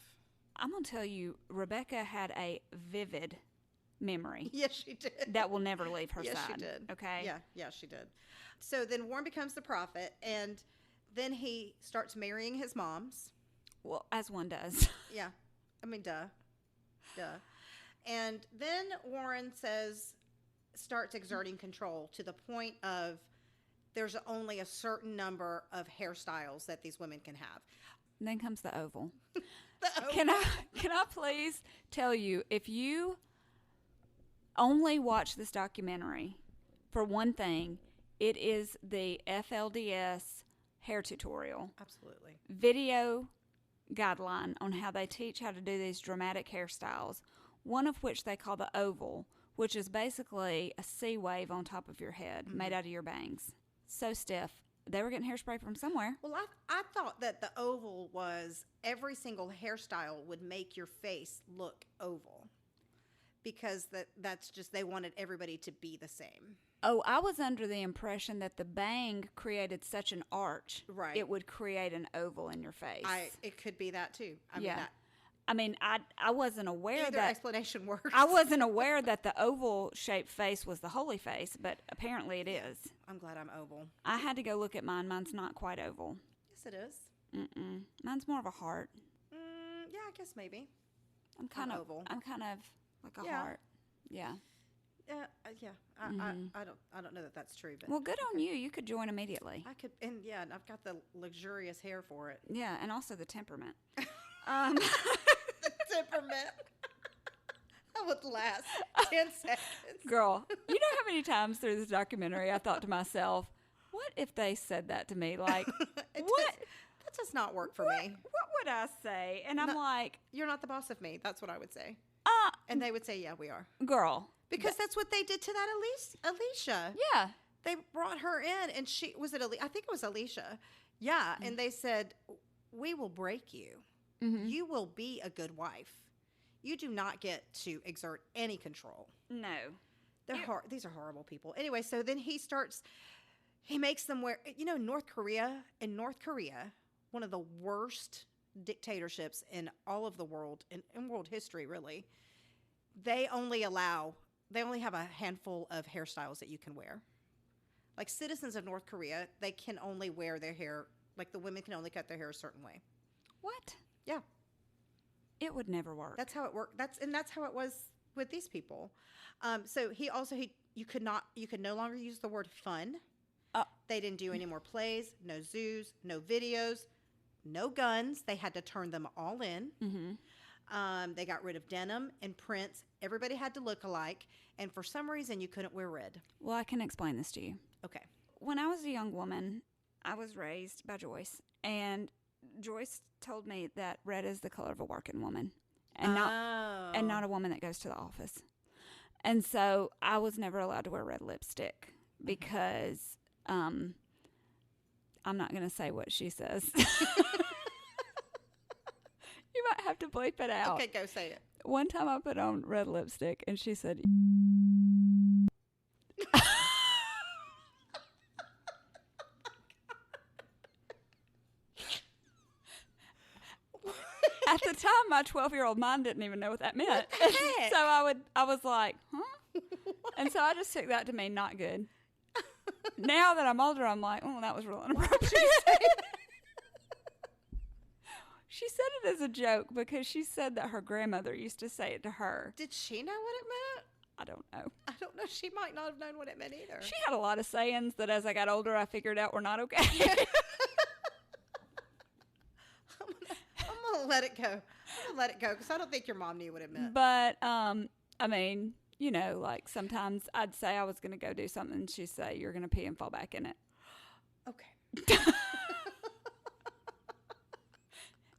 I'm gonna tell you, Rebecca had a vivid memory Yes, she did. that will never leave her Yes, side. she did. Okay. Yeah, she did. So then Warren becomes the prophet, and then he starts marrying his moms. Well, as one does. Yeah, I mean, duh. And then Warren starts exerting control to the point of there's only a certain number of hairstyles that these women can have. Then comes the oval. The Can I please tell you, if you only watch this documentary for one thing, it is the FLDS hair tutorial Absolutely. video guideline on how they teach how to do these dramatic hairstyles, one of which they call the oval, which is basically a sea wave on top of your head made out of your bangs. So stiff. They were getting hairspray from somewhere. Well, I thought that the oval was every single hairstyle would make your face look oval because that's just they wanted everybody to be the same. Oh, I was under the impression that the bang created such an arch, Right. it would create an oval in your face. It could be that too. I mean, I wasn't aware Either that explanation works. I wasn't aware that the oval shaped face was the holy face, but apparently it is. I'm glad I'm oval. I had to go look at mine. Mine's not quite oval. Yes, it is. Mm-mm. Mine's more of a heart. Yeah, I guess maybe. I'm kind of oval. I'm kind of like a Yeah. heart. Yeah. Yeah. I don't know that that's true, but Well, good on you. You could join immediately. I could, and I've got the luxurious hair for it. Yeah, and also the temperament. The temperament. That would last 10 seconds. Girl, you know how many times through this documentary I thought to myself, what if they said that to me? Like, That does not work for me. What would I say? And I'm No. like, You're not the boss of me. That's what I would say. And they would say, yeah, we are. girl, Because that's what they did to that Alicia. Yeah. They brought her in, and I think it was Alicia. Yeah, and they said, we will break you. Mm-hmm. You will be a good wife. You do not get to exert any control. No. These are horrible people. Anyway, so then he makes them wear, North Korea, one of the worst dictatorships in all of the world, in world history, really, they only have a handful of hairstyles that you can wear. Like citizens of North Korea, they can only wear their hair, like the women can only cut their hair a certain way. What? Yeah. It would never work. That's how it worked. That's how it was with these people. So you could no longer use the word fun. They didn't do any more plays, no zoos, no videos, no guns. They had to turn them all in. Mm-hmm. They got rid of denim and prints. Everybody had to look alike. And for some reason, you couldn't wear red. Well, I can explain this to you. Okay. When I was a young woman, I was raised by Joyce. And Joyce told me that red is the color of a working woman. And not a woman that goes to the office. And so I was never allowed to wear red lipstick because I'm not going to say what she says. You might have to bleep it out. Okay, go say it. One time I put on red lipstick and she said, at the time, my 12-year-old mind didn't even know what that meant. What the heck? So I was like, huh? And so I just took that to mean not good. Now that I'm older, I'm like, oh, that was real inappropriate. She said it as a joke because she said that her grandmother used to say it to her. Did she know what it meant? I don't know. I don't know. She might not have known what it meant either. She had a lot of sayings that as I got older, I figured out were not okay. I'm gonna let it go. I'm gonna let it go because I don't think your mom knew what it meant. But I mean, like sometimes I'd say I was going to go do something, and she'd say, "You're going to pee and fall back in it." Okay.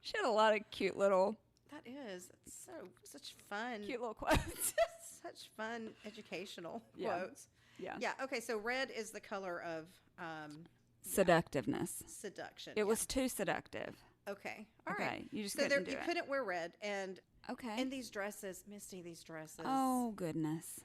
She had a lot of cute little. That is. It's such fun. Cute little quotes. Such fun educational Yeah. quotes. Yeah. Yeah. Okay. So red is the color of Seductiveness. seduction. It was too seductive. Okay. All Okay. right. You just So couldn't do you it. couldn't wear red, and Okay. in these dresses, Misty, these dresses. Oh goodness.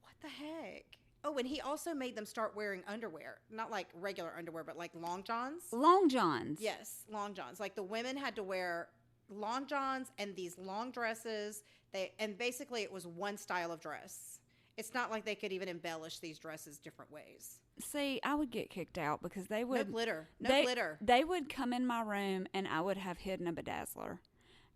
What the heck? Oh, and he also made them start wearing underwear, not like regular underwear, but like long johns. Long johns. Yes, long johns. Like the women had to wear long johns and these long dresses. And basically it was one style of dress. It's not like they could even embellish these dresses different ways. See, I would get kicked out because they would. No glitter. No glitter. They would come in my room and I would have hidden a bedazzler.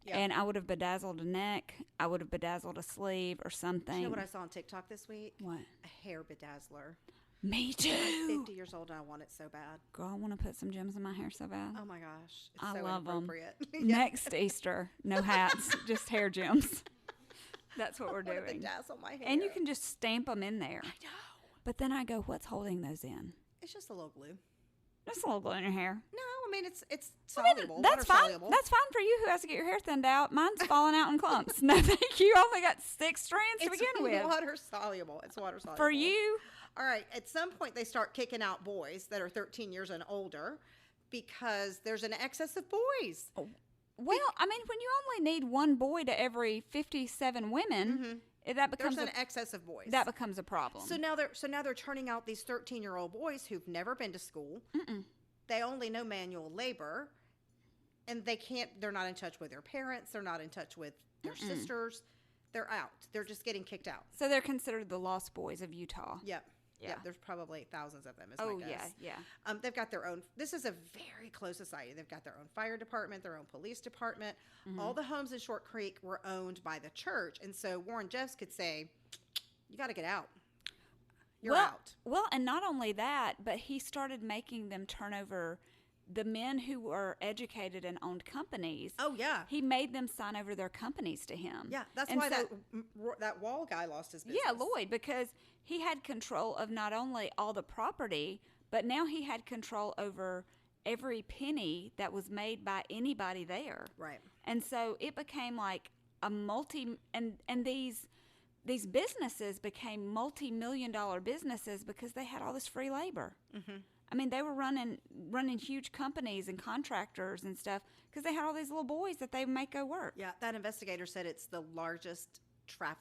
Yeah. And I would have bedazzled a neck. I would have bedazzled a sleeve or something. You know what I saw on TikTok this week? What? A hair bedazzler. Me too. I'm 50 years old and I want it so bad. Girl, I want to put some gems in my hair so bad. Oh my gosh. It's I so love them. inappropriate. Yeah. Next Easter, no hats, just hair gems. That's what we're I wanna doing. bedazzle my hair. And you can just stamp them in there. I know. But then I go, what's holding those in? It's just a little glue. Just a little glue in your hair. No, I mean it's I mean, soluble. that's water fine. soluble. That's fine for you who has to get your hair thinned out. Mine's falling out in clumps. No, thank you. I only got 6 strands to begin with. Water soluble. It's water soluble. For you, All right. At some point, they start kicking out boys that are 13 years and older because there's an excess of boys. well, I mean, when you only need one boy to every 57 women, that becomes There's an excess of boys. that becomes a problem. So now they're turning out these 13-year-old boys who've never been to school. They only know manual labor, and they're not in touch with their parents. They're not in touch with their sisters. They're out. They're just getting kicked out. So they're considered the lost boys of Utah. Yep. Yeah. Yep. There's probably thousands of them. Is Oh, my guess. yeah. They've got their own. This is a very close society. They've got their own fire department, their own police department. All the homes in Short Creek were owned by the church, and so Warren Jeffs could say, "You got to get out. You're out." Well, and not only that, but he started making them turn over the men who were educated and owned companies. Oh yeah. He made them sign over their companies to him. Yeah, that's And why so- that Wall guy lost his business. Yeah, Lloyd, because he had control of not only all the property, but now he had control over every penny that was made by anybody there. Right. And so it became like a and these these businesses became multi-million-dollar businesses because they had all this free labor. Mm-hmm. I mean, they were running huge companies and contractors and stuff because they had all these little boys that they make go work. Yeah, that investigator said it's the largest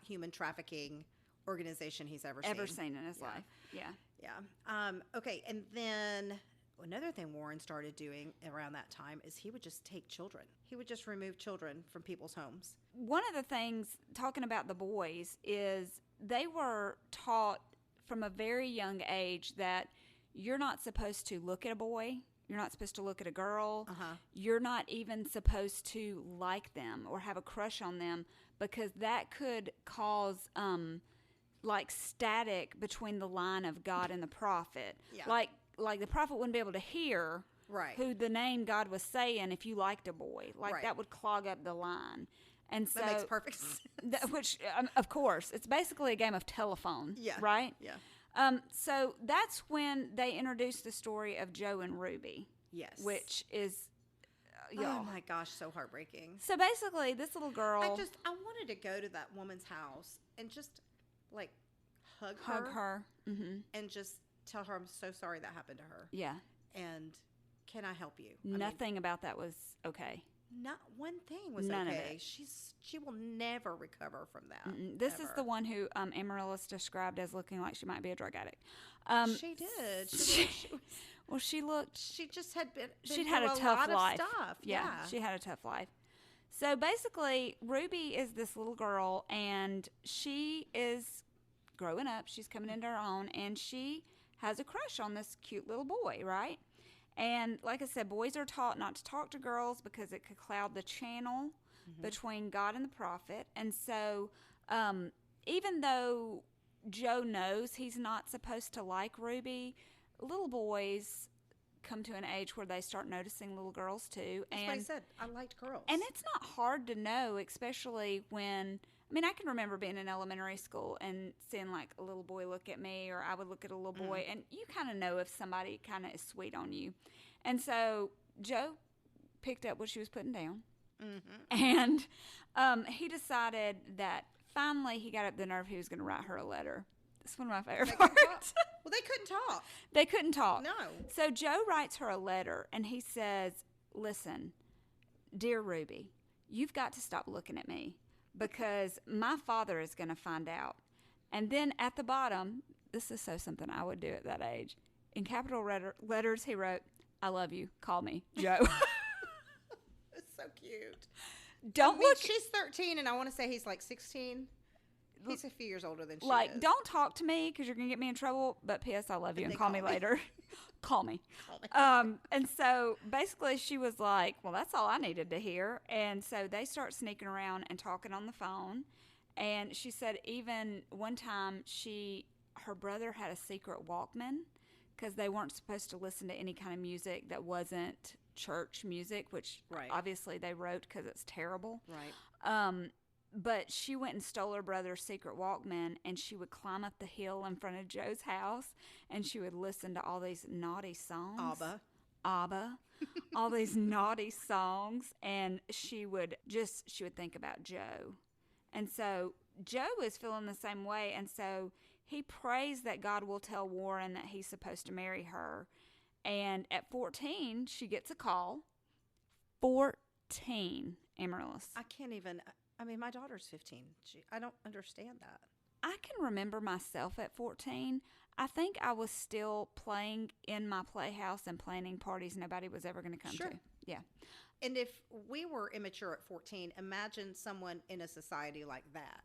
human trafficking organization he's ever seen in his life. Yeah. Yeah. Okay, and then another thing Warren started doing around that time is he would just take children. He would just remove children from people's homes. One of the things, talking about the boys, is they were taught from a very young age that you're not supposed to look at a boy. You're not supposed to look at a girl. Uh-huh. You're not even supposed to like them or have a crush on them because that could cause like static between the line of God and the prophet. Yeah. Like the prophet wouldn't be able to hear Right. who the name God was saying if you liked a boy. Like Right. that would clog up the line. And so That makes perfect sense. which of course, it's basically a game of telephone, Yeah. right? Yeah. So that's when they introduced the story of Joe and Ruby. Yes. Which is, oh my gosh, so heartbreaking. So basically, this little girl. I wanted to go to that woman's house and just like hug her. Mm-hmm. And just tell her I'm so sorry that happened to her. Yeah. And can I help you? Nothing about that was okay. Not one thing was None okay. of it. She will never recover from that. This ever. is the one who Amarilys described as looking like she might be a drug addict. She did. She looked. She just had been. She'd had a tough lot life. Of stuff. Yeah, she had a tough life. So basically, Ruby is this little girl, and she is growing up. She's coming into her own, and she has a crush on this cute little boy, right? And like I said, boys are taught not to talk to girls because it could cloud the channel between God and the prophet. And so even though Joe knows he's not supposed to like Ruby, little boys come to an age where they start noticing little girls too. That's what he said. I liked girls. And it's not hard to know, especially when, I mean, I can remember being in elementary school and seeing like a little boy look at me, or I would look at a little boy, and you kind of know if somebody kind of is sweet on you. And so Joe picked up what she was putting down, and he decided that finally he got up the nerve he was going to write her a letter. It's one of my favorite parts. Well, they couldn't talk. They couldn't talk. No. So Joe writes her a letter, and he says, "Listen, dear Ruby, you've got to stop looking at me because my father is going to find out." And then at the bottom, this is so something I would do at that age. In capital letters, he wrote, "I love you. Call me Joe." It's so cute. Don't look. She's 13, and I want to say he's like 16. He's a few years older than she is. Don't talk to me because you're going to get me in trouble. But P.S. I love you, and call me later. Call me. And so basically she was like, well, that's all I needed to hear. And so they start sneaking around and talking on the phone. And she said even one time her brother had a secret Walkman because they weren't supposed to listen to any kind of music that wasn't church music, which obviously they wrote because it's terrible. Right. But she went and stole her brother's secret Walkman, and she would climb up the hill in front of Joe's house, and she would listen to all these naughty songs. ABBA. All these naughty songs, and she would think about Joe. And so Joe is feeling the same way, and so he prays that God will tell Warren that he's supposed to marry her. And at 14, she gets a call. 14, Amarilys. I can't even... I mean, my daughter's 15. I don't understand that. I can remember myself at 14. I think I was still playing in my playhouse and planning parties nobody was ever going to come to. Yeah. And if we were immature at 14, imagine someone in a society like that.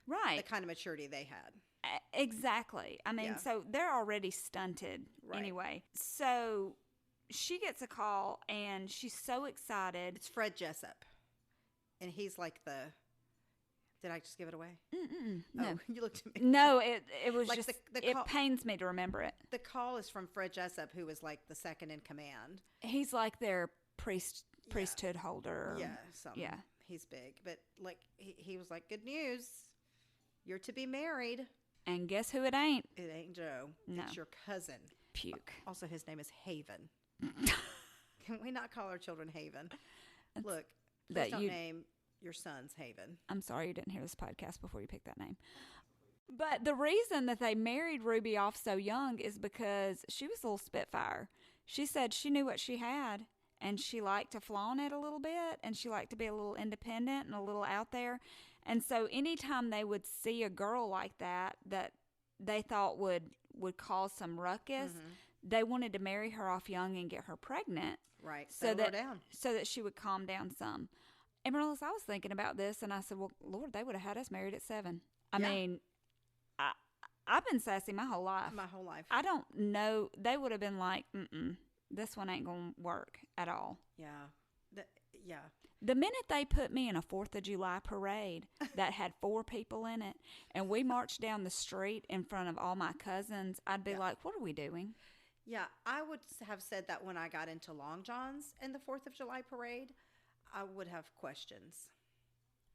Right. The kind of maturity they had. Exactly. I mean, so they're already stunted anyway. So she gets a call, and she's so excited. It's Fred Jessup. And he's like did I just give it away? No. Oh, you looked at me. No, it was like just, the it call, pains me to remember it. The call is from Fred Jessup, who was like the second in command. He's like their priesthood holder. Yeah, he's big. But like, he was like, good news, you're to be married. And guess who it ain't? It ain't Joe. No. It's your cousin. Puke. Also, his name is Haven. Can we not call our children Haven? Look, please don't name your son's Haven. I'm sorry you didn't hear this podcast before you picked that name. But the reason that they married Ruby off so young is because she was a little spitfire. She said she knew what she had, and she liked to flaunt it a little bit, and she liked to be a little independent and a little out there. And so anytime they would see a girl like that they thought would cause some ruckus, they wanted to marry her off young and get her pregnant. Right. So that she would calm down some. Amarilys, I was thinking about this, and I said, well, Lord, they would have had us married at 7. I mean, I've been sassy my whole life. I don't know. They would have been like, this one ain't going to work at all. Yeah. The minute they put me in a 4th of July parade that had 4 people in it, and we marched down the street in front of all my cousins, I'd be like, what are we doing? Yeah, I would have said that when I got into Long John's in the 4th of July parade, I would have questions.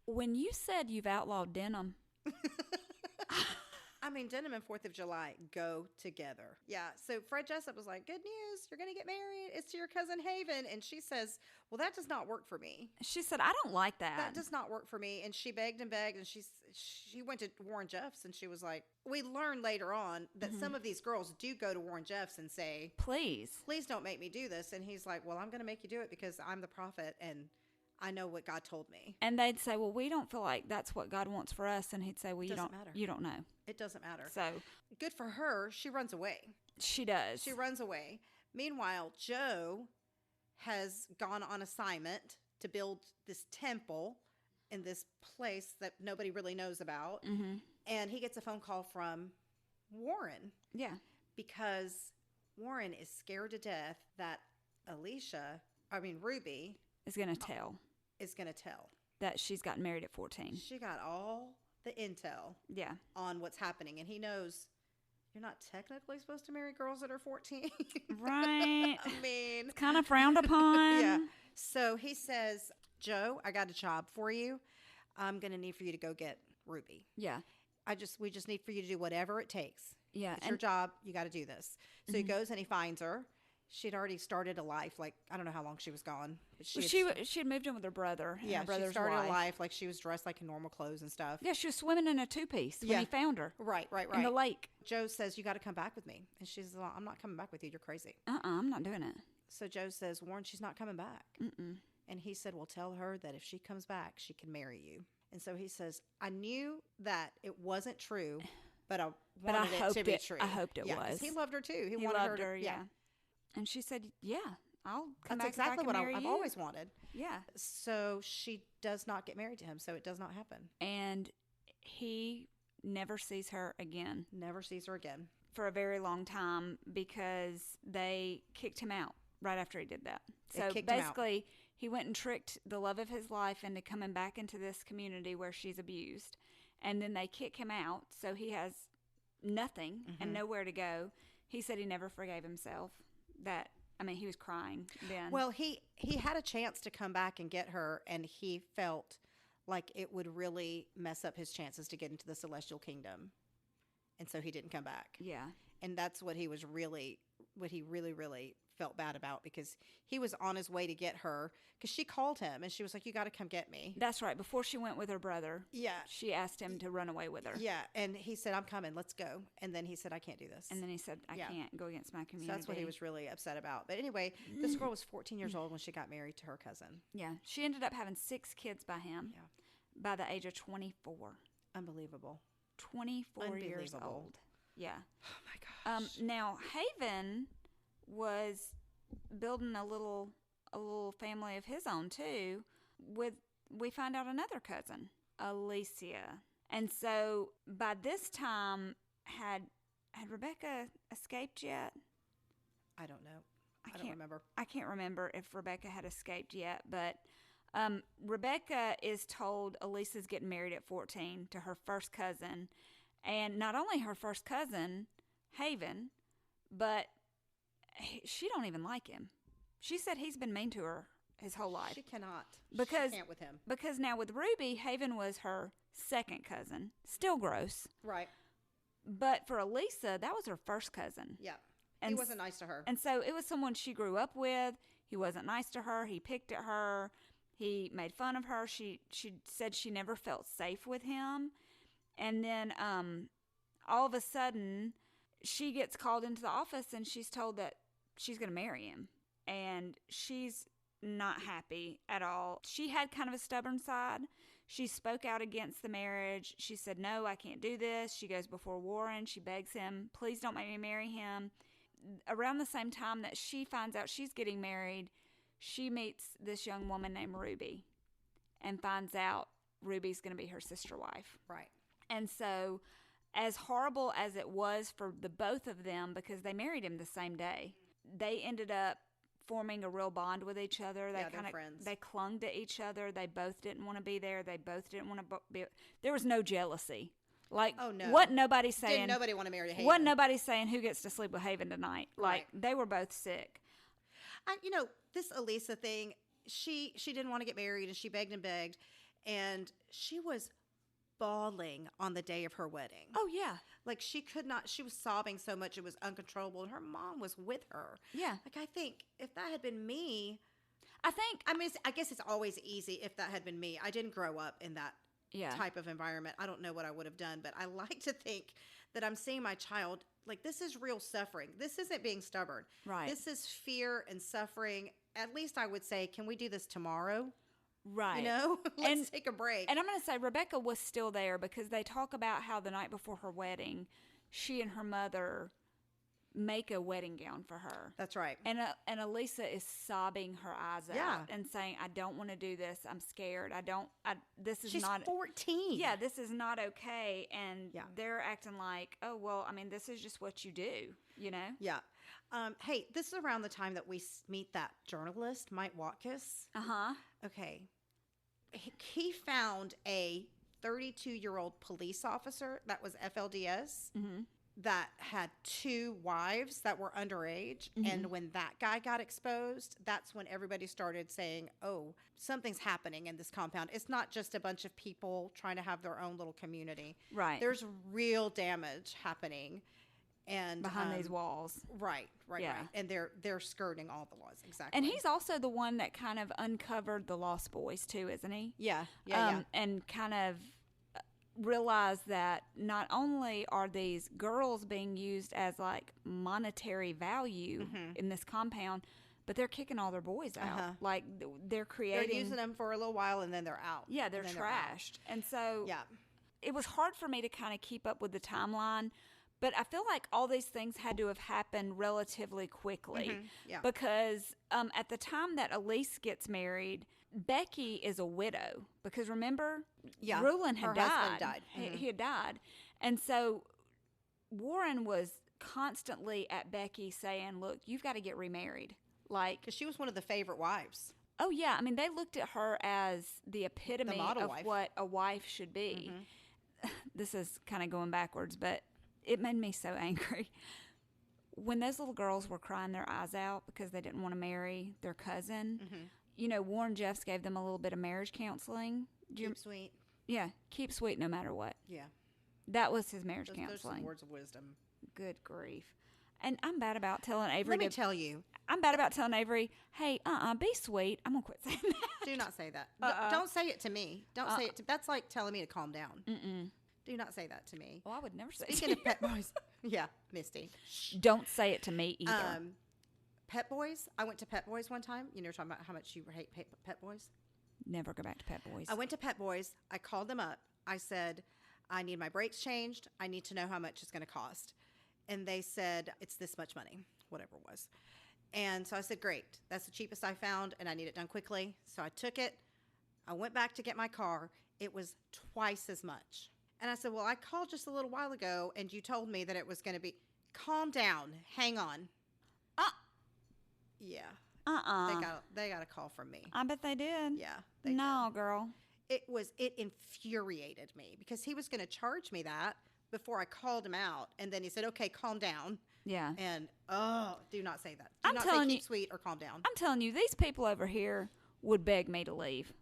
When you said you've outlawed denim... I mean, denim and 4th of July go together. Yeah, so Fred Jessup was like, good news, you're going to get married. It's to your cousin Haven. And she says, well, that does not work for me. She said, I don't like that. That does not work for me. And she begged and begged, and she went to Warren Jeffs, and she was like, we learned later on that some of these girls do go to Warren Jeffs and say, please don't make me do this. And he's like, well, I'm going to make you do it because I'm the prophet, and I know what God told me. And they'd say, well, we don't feel like that's what God wants for us. And he'd say, well, you don't know. It doesn't matter. So good for her. She runs away. She does. She runs away. Meanwhile, Joe has gone on assignment to build this temple in this place that nobody really knows about. And he gets a phone call from Warren. Yeah. Because Warren is scared to death that Ruby is going to tell. That she's gotten married at 14. She got all the intel on what's happening. And he knows you're not technically supposed to marry girls that are 14. Right. I mean. It's kind of frowned upon. Yeah. So he says, Joe, I got a job for you. I'm going to need for you to go get Ruby. Yeah. We just need for you to do whatever it takes. Yeah. It's your job. You got to do this. So he goes and he finds her. She'd already started a life. Like, I don't know how long she was gone. But she had moved in with her brother. Yeah, her brother's she started wife. a life. Like, she was dressed like in normal clothes and stuff. Yeah, she was swimming in a 2-piece when he found her. Right. In the lake. Joe says, you got to come back with me. And she's like, I'm not coming back with you. You're crazy. I'm not doing it. So Joe says, Warren, she's not coming back. And he said, well, tell her that if she comes back, she can marry you. And so he says, I knew that it wasn't true, but I wanted it to be true. I hoped it was. He loved her too. He loved her, yeah. And she said, yeah, I'll come back. That's exactly what I've always wanted. Yeah. So she does not get married to him, so it does not happen. And he never sees her again. Never sees her again. For a very long time because they kicked him out right after he did that. So basically, he went and tricked the love of his life into coming back into this community where she's abused. And then they kick him out, so he has nothing and nowhere to go. He said he never forgave himself. He was crying then. Well, he had a chance to come back and get her, and he felt like it would really mess up his chances to get into the celestial kingdom. And so he didn't come back. Yeah. And that's what he really felt bad about, because he was on his way to get her, because she called him and she was like, you got to come get me. That's right. Before she went with her brother. Yeah. She asked him to run away with her. Yeah. And he said, I'm coming. Let's go. And then he said, I can't do this. And then he said, I can't go against my community. So that's what he was really upset about. But anyway, this girl was 14 years old when she got married to her cousin. Yeah. She ended up having 6 kids by him. Yeah. By the age of 24. Unbelievable. 24 years old. Yeah. Oh my gosh. Now Haven was building a little family of his own too. We find out another cousin, Alicia, and so by this time had Rebecca escaped yet? I don't know. I don't remember. I can't remember if Rebecca had escaped yet, but Rebecca is told Alicia's getting married at 14 to her first cousin, and not only her first cousin, Haven, but she don't even like him. She said he's been mean to her his whole life. She cannot. She can't with him. Because now with Ruby, Haven was her second cousin. Still gross. Right. But for Elisa, that was her first cousin. Yeah. And he wasn't nice to her. And so it was someone she grew up with. He wasn't nice to her. He picked at her. He made fun of her. She said she never felt safe with him. And then all of a sudden, she gets called into the office and she's told that she's going to marry him. And she's not happy at all. She had kind of a stubborn side. She spoke out against the marriage. She said, no, I can't do this. She goes before Warren. She begs him, please don't make me marry him. Around the same time that she finds out she's getting married, she meets this young woman named Ruby and finds out Ruby's going to be her sister wife. Right. And so, as horrible as it was for the both of them, because they married him the same day, they ended up forming a real bond with each other. They they're friends. They clung to each other. They both didn't want to be there. They both didn't want to be. There was no jealousy. Like, oh, no. What nobody saying? Didn't nobody want to marry Haven? What nobody saying who gets to sleep with Haven tonight? Like, they were both sick. This Elisa thing, she didn't want to get married, and she begged and begged, and she was bawling on the day of her wedding. Oh, yeah. Like, she could not, she was sobbing so much it was uncontrollable, and her mom was with her. Yeah. Like, I think if that had been me, I guess it's always easy if that had been me. I didn't grow up in that type of environment. I don't know what I would have done, but I like to think that I'm seeing my child, like, this is real suffering. This isn't being stubborn. Right. This is fear and suffering. At least I would say, can we do this tomorrow? Right. Let's take a break. And I'm going to say Rebecca was still there, because they talk about how the night before her wedding, she and her mother make a wedding gown for her. That's right. And Elisa is sobbing her eyes out and saying, I don't want to do this. I'm scared. She's not 14. Yeah, this is not okay. And they're acting like, oh, well, I mean, this is just what you do, Yeah. Hey, this is around the time that we meet that journalist, Mike Watkins. Uh-huh. Okay. He found a 32-year-old police officer that was FLDS that had 2 wives that were underage. And when that guy got exposed, that's when everybody started saying, oh, something's happening in this compound. It's not just a bunch of people trying to have their own little community. Right. There's real damage happening. And behind these walls. Right. And they're skirting all the laws. Exactly. And he's also the one that kind of uncovered the Lost Boys too, isn't he? Yeah. And kind of realized that not only are these girls being used as like monetary value in this compound, but they're kicking all their boys out. Like they're creating. They're using them for a little while and then they're out. Yeah, they're trashed. And so it was hard for me to kind of keep up with the timeline. But I feel like all these things had to have happened relatively quickly. Because at the time that Elise gets married, Becky is a widow. Because remember, Rulon had died. Husband died. He had died. And so Warren was constantly at Becky saying, look, you've got to get remarried. Like, because she was one of the favorite wives. Oh, yeah. I mean, they looked at her as the epitome of wife. What a wife should be. This is kind of going backwards, but it made me so angry. When those little girls were crying their eyes out because they didn't want to marry their cousin, Warren Jeffs gave them a little bit of marriage counseling. Keep sweet. Yeah, keep sweet no matter what. Yeah. That was his marriage Those are counseling. some words of wisdom. Good grief. And I'm bad about telling Avery. Let me tell you. I'm bad about telling Avery, hey, be sweet. I'm going to quit saying that. Do not say that. Don't say it to me. Don't say it to that's like telling me to calm down. Do not say that to me. Well, I would never say it Speaking of Pet Boys. Yeah, Misty. Don't say it to me either. Pet Boys. I went to Pet Boys one time. You know, talking about how much you hate Pet Boys. Never go back to Pet Boys. I went to Pet Boys. I called them up. I said, I need my brakes changed. I need to know how much it's going to cost. And they said, it's this much money, whatever it was. And so I said, great. That's the cheapest I found, and I need it done quickly. So I took it. I went back to get my car. It was twice as much. And I said, well, I called just a little while ago, and you told me that it was going to be. Calm down. Hang on. Yeah. They got a call from me. I bet they did. Yeah. No, girl. It infuriated me because he was going to charge me that before I called him out. And then he said, okay, calm down. Yeah. And, do not say that. I'm not telling say you, keep sweet or calm down. I'm telling you, these people over here would beg me to leave.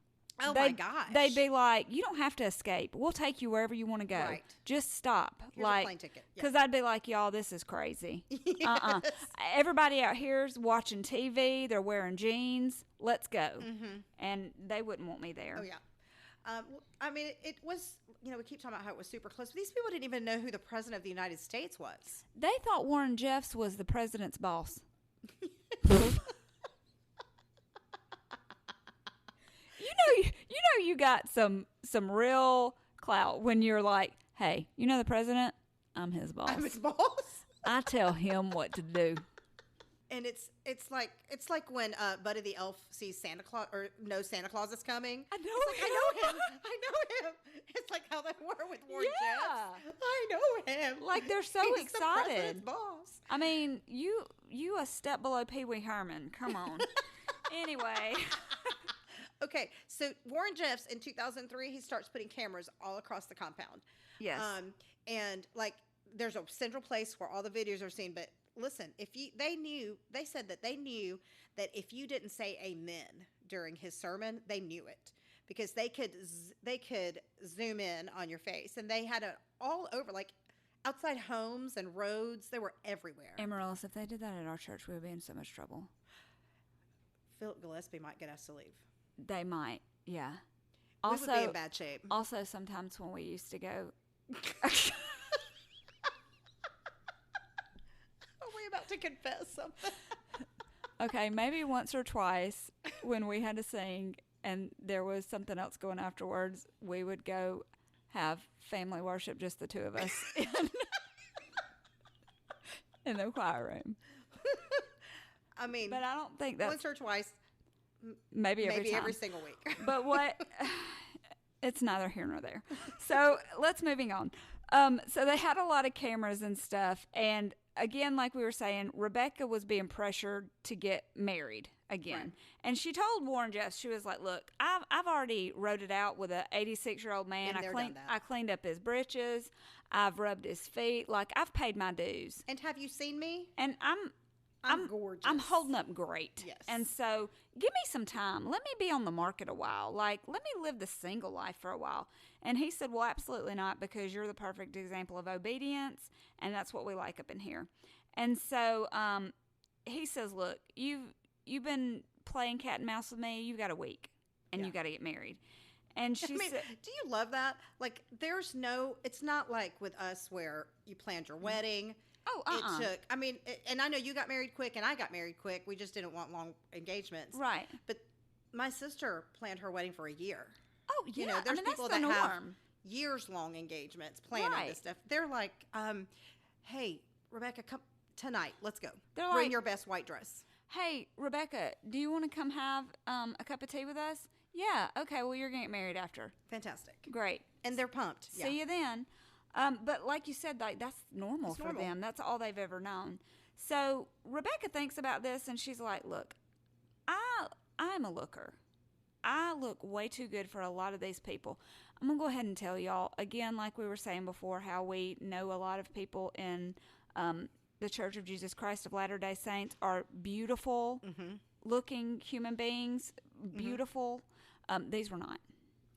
Oh, my gosh. They'd be like, you don't have to escape. We'll take you wherever you want to go. Right. Just stop. Here's a plane ticket. Because I'd be like, y'all, this is crazy. Yes. Everybody out here's watching TV. They're wearing jeans. Let's go. And they wouldn't want me there. Oh, yeah. I mean, it was, we keep talking about how it was super close, but these people didn't even know who the president of the United States was. They thought Warren Jeffs was the president's boss. You got some real clout when you're like, hey, the president? I'm his boss. I'm his boss. I tell him what to do. And it's like when Buddy the Elf sees Santa Claus or knows Santa Claus is coming. I know him. I know him. It's like how they were with Warren Jeffs. I know him. Like they're so He's excited. The president's boss. I mean, you a step below Pee Wee Herman. Come on. Anyway. Okay, so Warren Jeffs in 2003, he starts putting cameras all across the compound. Yes. And like there's a central place where all the videos are seen. But listen, they said that they knew that if you didn't say amen during his sermon, they knew it because they could zoom in on your face, and they had it all over, like outside homes and roads. They were everywhere. Amarilys, if they did that at our church, we would be in so much trouble. Philip Gillespie might get us to leave. They might, yeah. We would be in bad shape. Also, sometimes when we used to go. Are we about to confess something? Okay, maybe once or twice when we had to sing and there was something else going afterwards, we would go have family worship, just the two of us, in the choir room. I mean, but I don't think that's once or twice. Maybe every single week. But it's neither here nor there. So let's moving on. So they had a lot of cameras and stuff. And again, like we were saying, Rebecca was being pressured to get married again. Right. And she told Warren Jeffs, she was like, look, I've already wrote it out with an 86-year-old man. I cleaned up his britches. I've rubbed his feet. Like, I've paid my dues. And have you seen me? And I'm gorgeous. I'm holding up great. Yes. And so give me some time. Let me be on the market a while. Like, let me live the single life for a while. And he said, well, absolutely not, because you're the perfect example of obedience, and that's what we like up in here. And so he says, look, you've been playing cat and mouse with me. You've got a week, and you got to get married. And she said, do you love that? Like, it's not like with us where you planned your wedding. Oh, It took, and I know you got married quick and I got married quick. We just didn't want long engagements. Right. But my sister planned her wedding for a year. Oh, yeah. There's people that's the that have norm. years-long engagements planning this stuff. They're like, hey, Rebecca, come tonight. Let's go. Bring your best white dress. Hey, Rebecca, do you want to come have a cup of tea with us? Yeah. Okay, well, you're going to get married after. Fantastic. Great. And they're pumped. See you then. But like you said, like that's normal for them. That's all they've ever known. So Rebecca thinks about this, and she's like, look, I'm a looker. I look way too good for a lot of these people. I'm going to go ahead and tell y'all, again, like we were saying before, how we know a lot of people in the Church of Jesus Christ of Latter-day Saints are beautiful looking human beings, beautiful. These were not.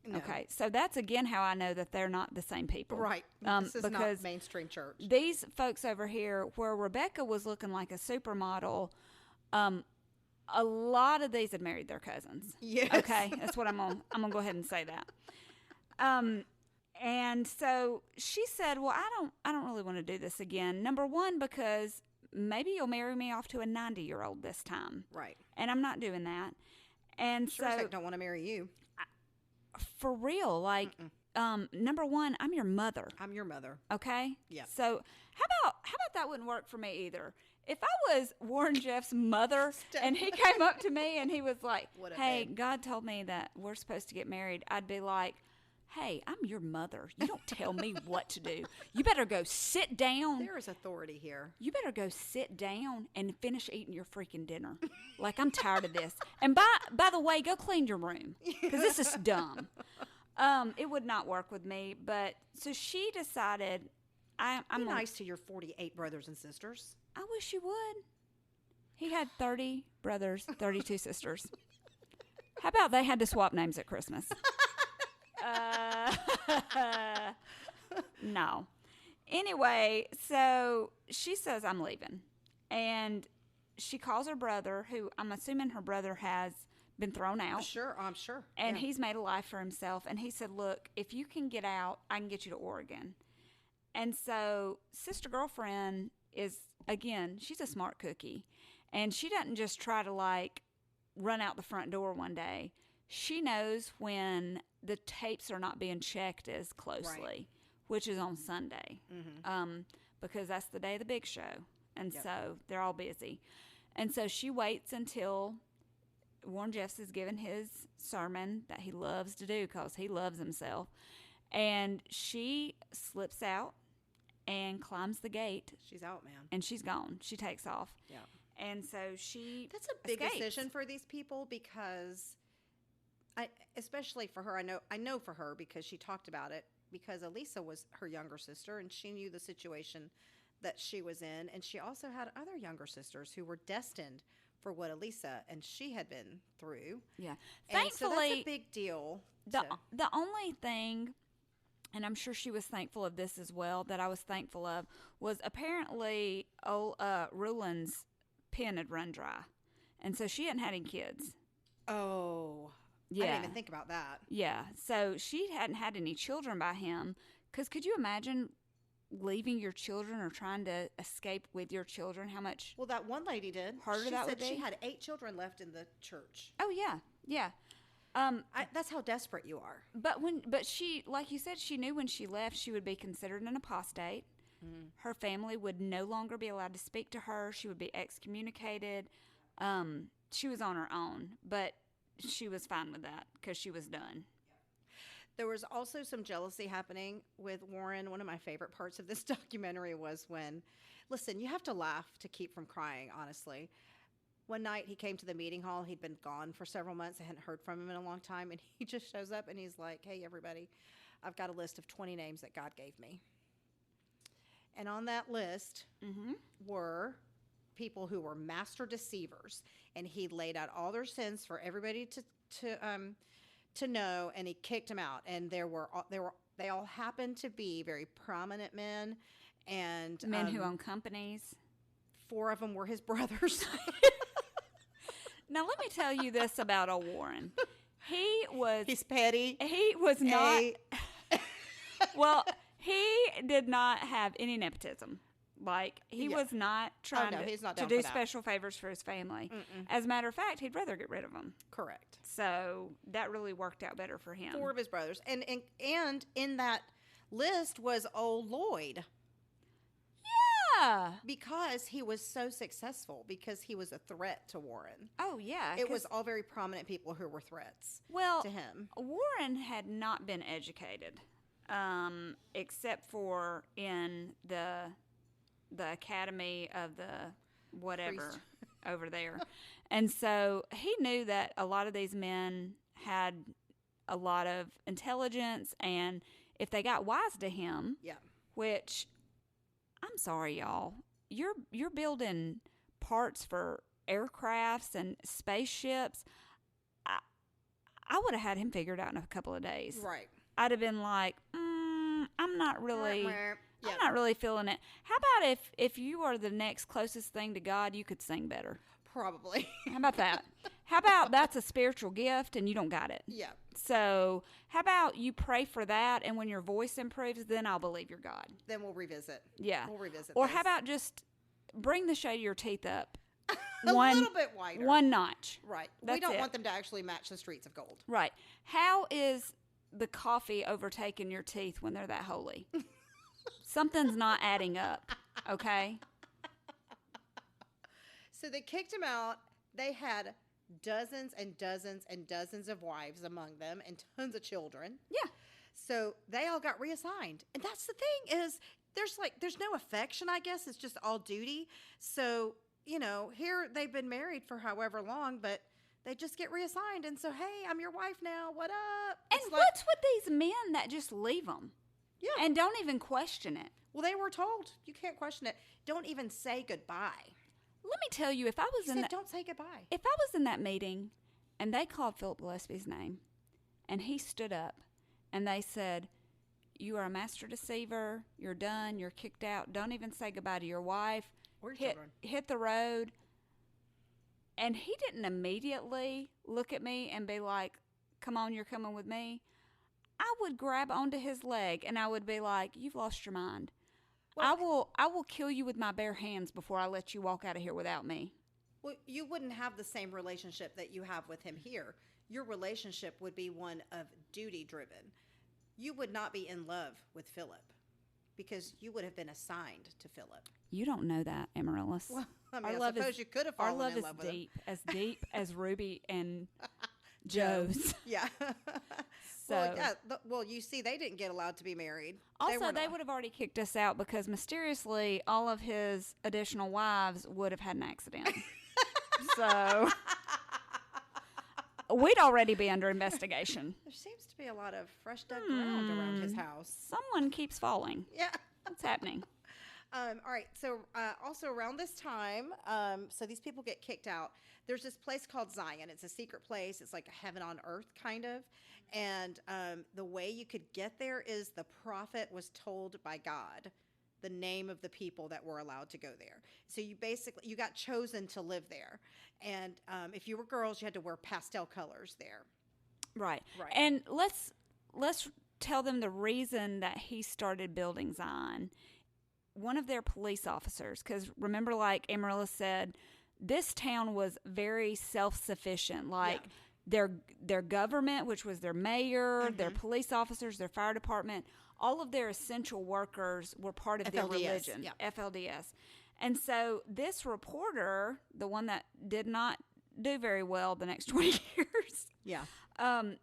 No. Okay, so that's again how I know that they're not the same people. Right. This is not mainstream church. These folks over here, where Rebecca was looking like a supermodel, a lot of these had married their cousins. Yes. Okay, that's what I'm gonna go ahead and say that. And so she said, well, I don't really want to do this again. Number one, because maybe you'll marry me off to a 90-year-old this time. Right. And I'm not doing that. And sure so I don't want to marry you. For real, like, number one, I'm your mother. I'm your mother. Okay? Yeah. So how about that wouldn't work for me either. If I was Warren Jeff's mother and he came up to me and he was like, hey, God told me that we're supposed to get married, I'd be like, hey, I'm your mother. You don't tell me what to do. You better go sit down. There is authority here. You better go sit down and finish eating your freaking dinner. Like, I'm tired of this. And by the way, go clean your room, because this is dumb. It would not work with me. But so she decided, I'm Be nice to your 48 brothers and sisters. I wish you would. He had 30 brothers, 32 sisters. How about they had to swap names at Christmas? No. Anyway, so she says, I'm leaving. And she calls her brother, who I'm assuming her brother has been thrown out. Sure, I'm sure. And Yeah. he's made a life for himself. And he said, look, if you can get out, I can get you to Oregon. And so Sister Girlfriend is, again, she's a smart cookie. And she doesn't just try to like run out the front door one day. She knows when the tapes are not being checked as closely, right, which is on Sunday, because that's the day of the big show. And so they're all busy. And so she waits until Warren Jeffs has given his sermon that he loves to do because he loves himself. And she slips out and climbs the gate. She's out, man. And she's gone. She takes off. Yeah. And so she That's a big escapes. decision for these people because especially for her, I know for her because she talked about it, because Elisa was her younger sister and she knew the situation that she was in, and she also had other younger sisters who were destined for what Elisa and she had been through. Yeah. And Thankfully, so that's a big deal. The only thing, and I'm sure she was thankful of this as well, that I was thankful of, was apparently Ruland's pen had run dry. And so she hadn't had any kids. Oh. Yeah. I didn't even think about that. Yeah. So she hadn't had any children by him. Because could you imagine leaving your children or trying to escape with your children? How much? Well, that one lady did. Harder that would be? She had 8 children left in the church. Oh, yeah. Yeah. That's how desperate you are. But she, like you said, she knew when she left she would be considered an apostate. Mm-hmm. Her family would no longer be allowed to speak to her. She would be excommunicated. She was on her own, but she was fine with that because she was done. There was also some jealousy happening with Warren. One of my favorite parts of this documentary was when, listen, you have to laugh to keep from crying, honestly. One night he came to the meeting hall. He'd been gone for several months. I hadn't heard from him in a long time. And he just shows up and he's like, hey, everybody, I've got a list of 20 names that God gave me. And on that list were people who were master deceivers. And he laid out all their sins for everybody to know, and he kicked them out. And they all happened to be very prominent men, and men who own companies. 4 of them were his brothers. Now let me tell you this about old Warren. He's petty. He was not. Well, he did not have any nepotism. Like, he was not trying to do special favors for his family. Mm-mm. As a matter of fact, he'd rather get rid of them. Correct. So that really worked out better for him. 4 of his brothers. And in that list was old Lloyd. Yeah. Because he was so successful, because he was a threat to Warren. Oh, yeah. It was all very prominent people who were threats to him. Warren had not been educated, except for in the academy of the whatever over there. And so he knew that a lot of these men had a lot of intelligence, and if they got wise to him, which, I'm sorry, y'all, you're building parts for aircrafts and spaceships. I would have had him figured out in a couple of days. Right. I'd have been like, I'm not really feeling it. How about if you are the next closest thing to God, you could sing better? Probably. How about that? How about that's a spiritual gift and you don't got it? Yeah. So how about you pray for that, and when your voice improves, then I'll believe you're God. Then we'll revisit. Yeah. We'll revisit Or this. how about just bring the shade of your teeth up a little bit wider. 1 notch. Right. That's we don't it. want them to actually match the streets of gold. Right. How is the coffee overtaking your teeth when they're that holy? Something's not adding up, okay? So they kicked him out. They had dozens and dozens and dozens of wives among them and tons of children. Yeah. So they all got reassigned. And that's the thing is there's no affection, I guess. It's just all duty. So, here they've been married for however long, but they just get reassigned. And so, hey, I'm your wife now. What up? And what's with these men that just leave them? Yeah. And don't even question it. Well, they were told, you can't question it. Don't even say goodbye. Let me tell you, if I was don't say goodbye. If I was in that meeting and they called Philip Gillespie's name and he stood up and they said, you are a master deceiver, you're done, you're kicked out, don't even say goodbye to your wife, or your children. Hit the road, And he didn't immediately look at me and be like, come on, you're coming with me. I would grab onto his leg and I would be like, you've lost your mind. Well, I will kill you with my bare hands before I let you walk out of here without me. well, you wouldn't have the same relationship that you have with him here. Your relationship would be one of duty driven. You would not be in love with Philip because you would have been assigned to Philip. You don't know that, Amarilys. Well, I mean, Our I love suppose is, you could have our fallen love in is love with him. deep as Ruby and Joe's. Yeah. So, well, you see, they didn't get allowed to be married. also, they would have already kicked us out because mysteriously all of his additional wives would have had an accident. So, we'd already be under investigation. There seems to be a lot of fresh dug ground around his house. Someone keeps falling. Yeah. What's happening? All right. So also around this time, so these people get kicked out. There's this place called Zion. It's a secret place. It's like a heaven on earth kind of. And the way you could get there is the prophet was told by God the name of the people that were allowed to go there. So you got chosen to live there. And if you were girls, you had to wear pastel colors there. Right. Right. And let's tell them the reason that he started building Zion. One of their police officers, because remember, like Amarilys said, this town was very self-sufficient. Like their government, which was their mayor, their police officers, their fire department, all of their essential workers were part of their religion, FLDS. And so this reporter, the one that did not do very well the next 20 years,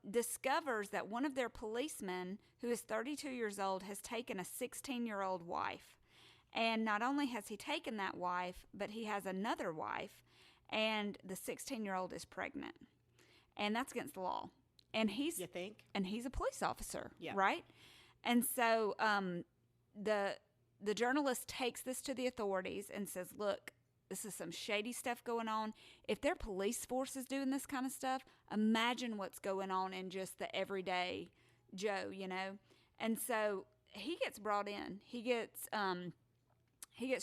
discovers that one of their policemen, who is 32 years old, has taken a 16-year-old wife. And not only has he taken that wife, but he has another wife, and the 16-year-old is pregnant. And that's against the law. And he's You think? And he's a police officer, Yeah. right? And so the journalist takes this to the authorities and says, look, this is some shady stuff going on. If their police force is doing this kind of stuff, imagine what's going on in just the everyday Joe, you know? And so he gets brought in. He gets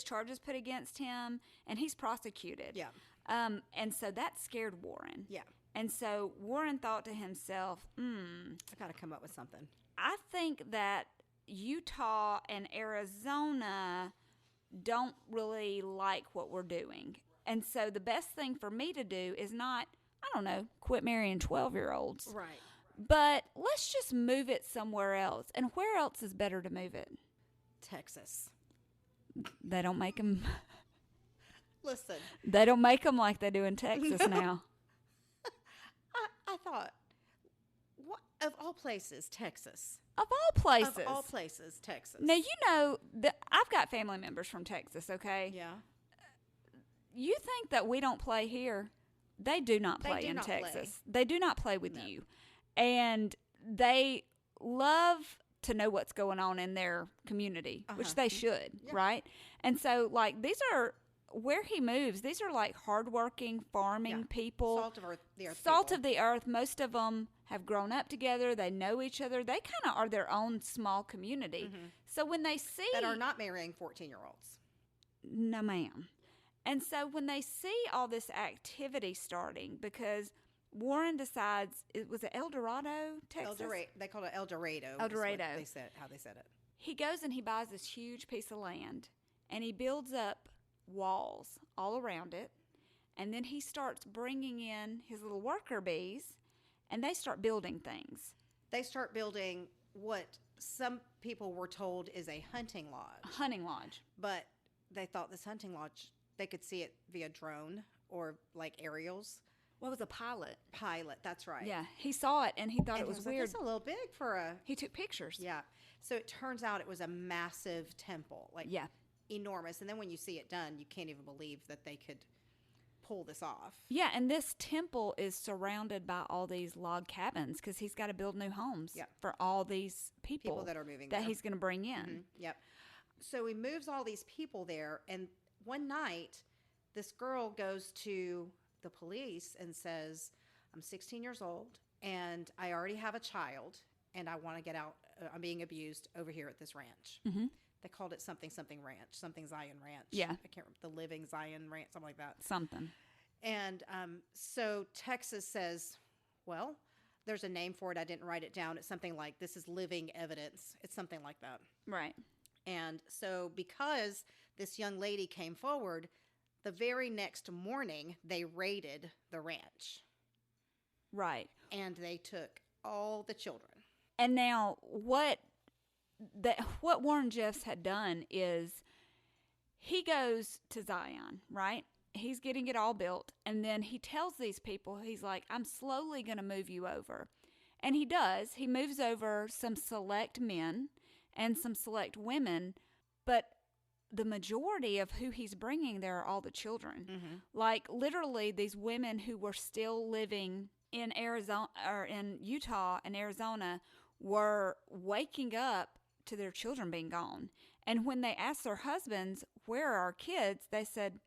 charges put against him, and he's prosecuted. Yeah. And so that scared Warren. Yeah. And so Warren thought to himself, I got to come up with something. I think that Utah and Arizona don't really like what we're doing. And so the best thing for me to do is not, I don't know, quit marrying 12-year-olds. Right. But let's just move it somewhere else. And where else is better to move it? Texas. They don't make them. Listen. They don't make them like they do in Texas now. I thought, what of all places, Texas. Of all places. Of all places, Texas. Now, you know, I've got family members from Texas, okay? Yeah. You think that we don't play here? They do not play in Texas. They do not play with you. And they love to know what's going on in their community, which they should, right? And so, like, these are, where he moves, these are like hardworking farming people. Salt of earth, the earth. Salt of the earth. Most of them have grown up together. They know each other. They kind of are their own small community. So when they see... That are not marrying 14-year-olds. No, ma'am. And so when they see all this activity starting, because Warren decides, was it El Dorado, Texas? They called it El Dorado. El Dorado. They said how they said it. He goes and he buys this huge piece of land, and he builds up walls all around it, and then he starts bringing in his little worker bees, and they start building things. They start building what some people were told is a hunting lodge. A hunting lodge. But they thought this hunting lodge, they could see it via drone or like aerials. What was a pilot? Pilot, that's right. Yeah, he saw it, and he thought And it was like, weird. it's a little big for a... He took pictures. Yeah. So it turns out it was a massive temple. Like, enormous. And then when you see it done, you can't even believe that they could pull this off. Yeah, and this temple is surrounded by all these log cabins because he's got to build new homes for all these people that are moving that there. he's going to bring in. Yep. So he moves all these people there, and one night, this girl goes to the police and says, I'm 16 years old, and I already have a child, and I want to get out. I'm being abused over here at this ranch. They called it something ranch, something Zion ranch. Yeah. I can't remember, the Living Zion ranch, something like that. Something. And so Texas says, well, there's a name for it. I didn't write it down. It's something like, this is living evidence. It's something like that. Right. And so because this young lady came forward, the very next morning, they raided the ranch. Right. And they took all the children. And now what Warren Jeffs had done is he goes to Zion, right? He's getting it all built. And then he tells these people, he's like, I'm slowly going to move you over. And he does. He moves over some select men and some select women. But the majority of who he's bringing there are all the children. Mm-hmm. Like literally these women who were still living in Arizona or in Utah and Arizona were waking up to their children being gone. And when they asked their husbands, where are our kids? They said,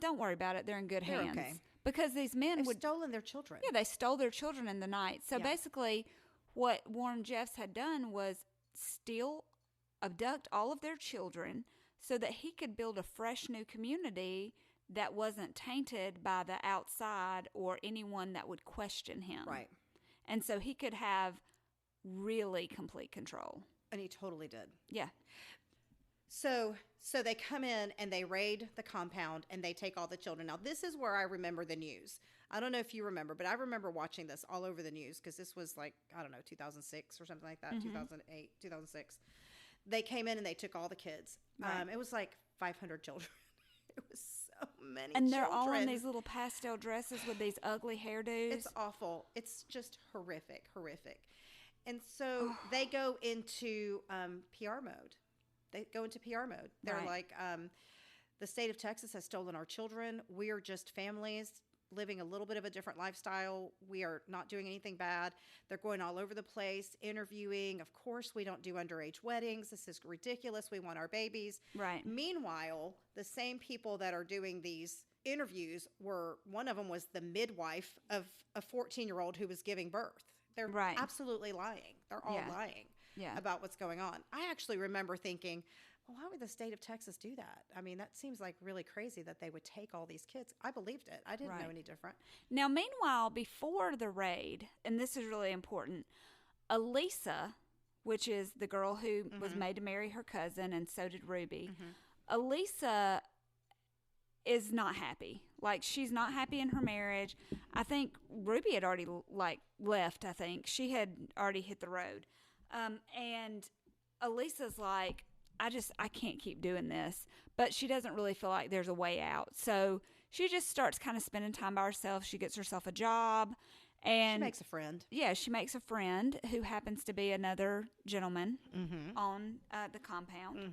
don't worry about it. They're in good hands. Okay. Because these men They've stolen their children. Yeah, they stole their children in the night. So Yeah. basically what Warren Jeffs had done was abduct all of their children so that he could build a fresh new community that wasn't tainted by the outside or anyone that would question him. Right. And so he could have really complete control. And he totally did. Yeah. So they come in and they raid the compound and they take all the children. Now, this is where I remember the news. I don't know if you remember, but I remember watching this all over the news because this was like, I don't know, 2006 or something like that, 2008, 2006. They came in and they took all the kids. Right. It was like 500 children. It was so many And children. they're all in these little pastel dresses with these ugly hairdos. It's awful. It's just horrific. And so they go into PR mode. They go into PR mode. They're Right. like, the state of Texas has stolen our children. We are just families living a little bit of a different lifestyle. We are not doing anything bad. They're going all over the place, interviewing. Of course, we don't do underage weddings. This is ridiculous. We want our babies. Right. Meanwhile, the same people that are doing these interviews one of them was the midwife of a 14-year-old who was giving birth. They're Right. absolutely lying. They're all Yeah. lying Yeah. about what's going on. I actually remember thinking, well, why would the state of Texas do that? I mean, that seems like really crazy that they would take all these kids. I believed it. I didn't know Right. any different. Now, meanwhile, before the raid, and this is really important, Elisa, which is the girl who was made to marry her cousin, and so did Ruby, Elisa is not happy. Like, she's not happy in her marriage. I think Ruby had already, left, I think. She had already hit the road. And Elisa's like, I can't keep doing this. But she doesn't really feel like there's a way out. So she just starts kind of spending time by herself. She gets herself a job. And She makes a friend. Yeah, she makes a friend who happens to be another gentleman on the compound.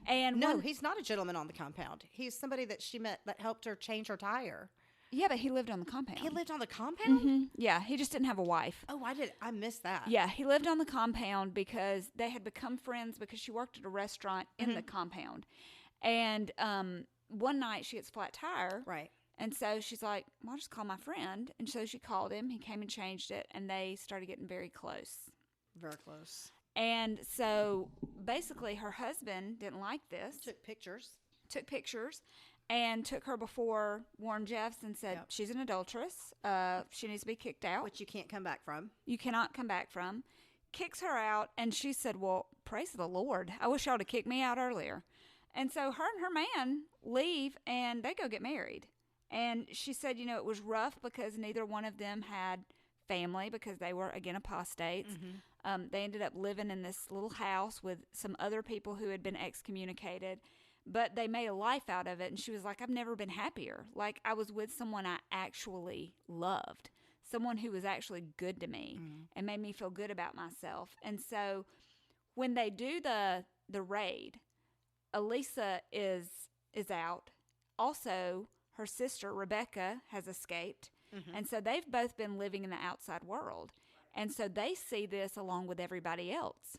And No, he's not a gentleman on the compound. He's somebody that she met that helped her change her tire. yeah, but he lived on the compound. He lived on the compound? Yeah, he just didn't have a wife. Oh, I missed that. Yeah, he lived on the compound because they had become friends because she worked at a restaurant in the compound. And one night she gets a flat tire. Right. And so she's like, well, I'll just call my friend. And so she called him. He came and changed it. And they started getting very close. Very close. And so basically her husband didn't like this. Took pictures. And took her before Warren Jeffs and said, Yep. she's an adulteress. She needs to be kicked out. Which you can't come back from. You cannot come back from. Kicks her out, and she said, well, praise the Lord. I wish y'all would have kicked me out earlier. And so her and her man leave, and they go get married. And she said, it was rough because neither one of them had family because they were, again, apostates. They ended up living in this little house with some other people who had been excommunicated. But they made a life out of it, and she was like, I've never been happier. Like, I was with someone I actually loved, someone who was actually good to me and made me feel good about myself. And so when they do the raid, Elisa is out. Also, her sister, Rebecca, has escaped. And so they've both been living in the outside world. And so they see this along with everybody else.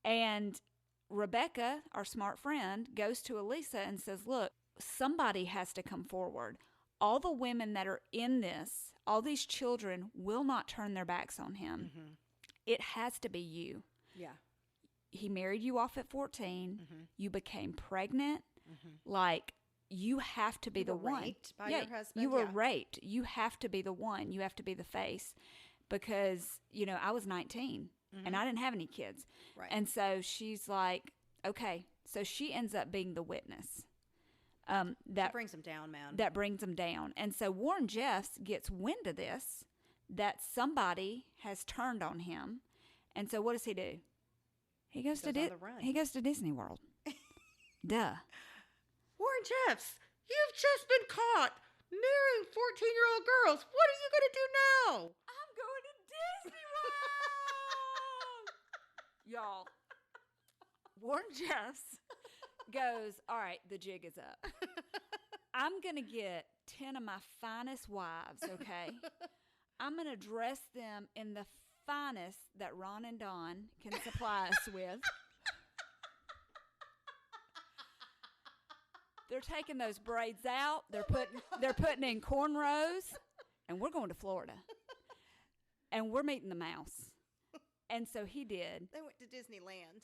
And Rebecca, our smart friend, goes to Elisa and says, look, somebody has to come forward. All the women that are in this, all these children will not turn their backs on him. It has to be you. Yeah. He married you off at 14. You became pregnant. Like, you have to be the one. Raped by your husband? You were raped. You have to be the one. You have to be the face. Because, I was 19 and I didn't have any kids. Right. And so she's like, okay. So she ends up being the witness. That brings him down, man. That brings him down. And so Warren Jeffs gets wind of this, that somebody has turned on him. And so what does he do? He goes to Disney World. Duh. Warren Jeffs, you've just been caught marrying 14-year-old girls. What are you going to do now? I'm going to Disney World. Y'all, Warren Jeffs goes, all right, the jig is up. I'm going to get 10 of my finest wives, okay? I'm going to dress them in the finest that Ron and Don can supply us with. They're taking those braids out. They're putting in cornrows, and we're going to Florida. And we're meeting the mouse. And so he did. They went to Disneyland.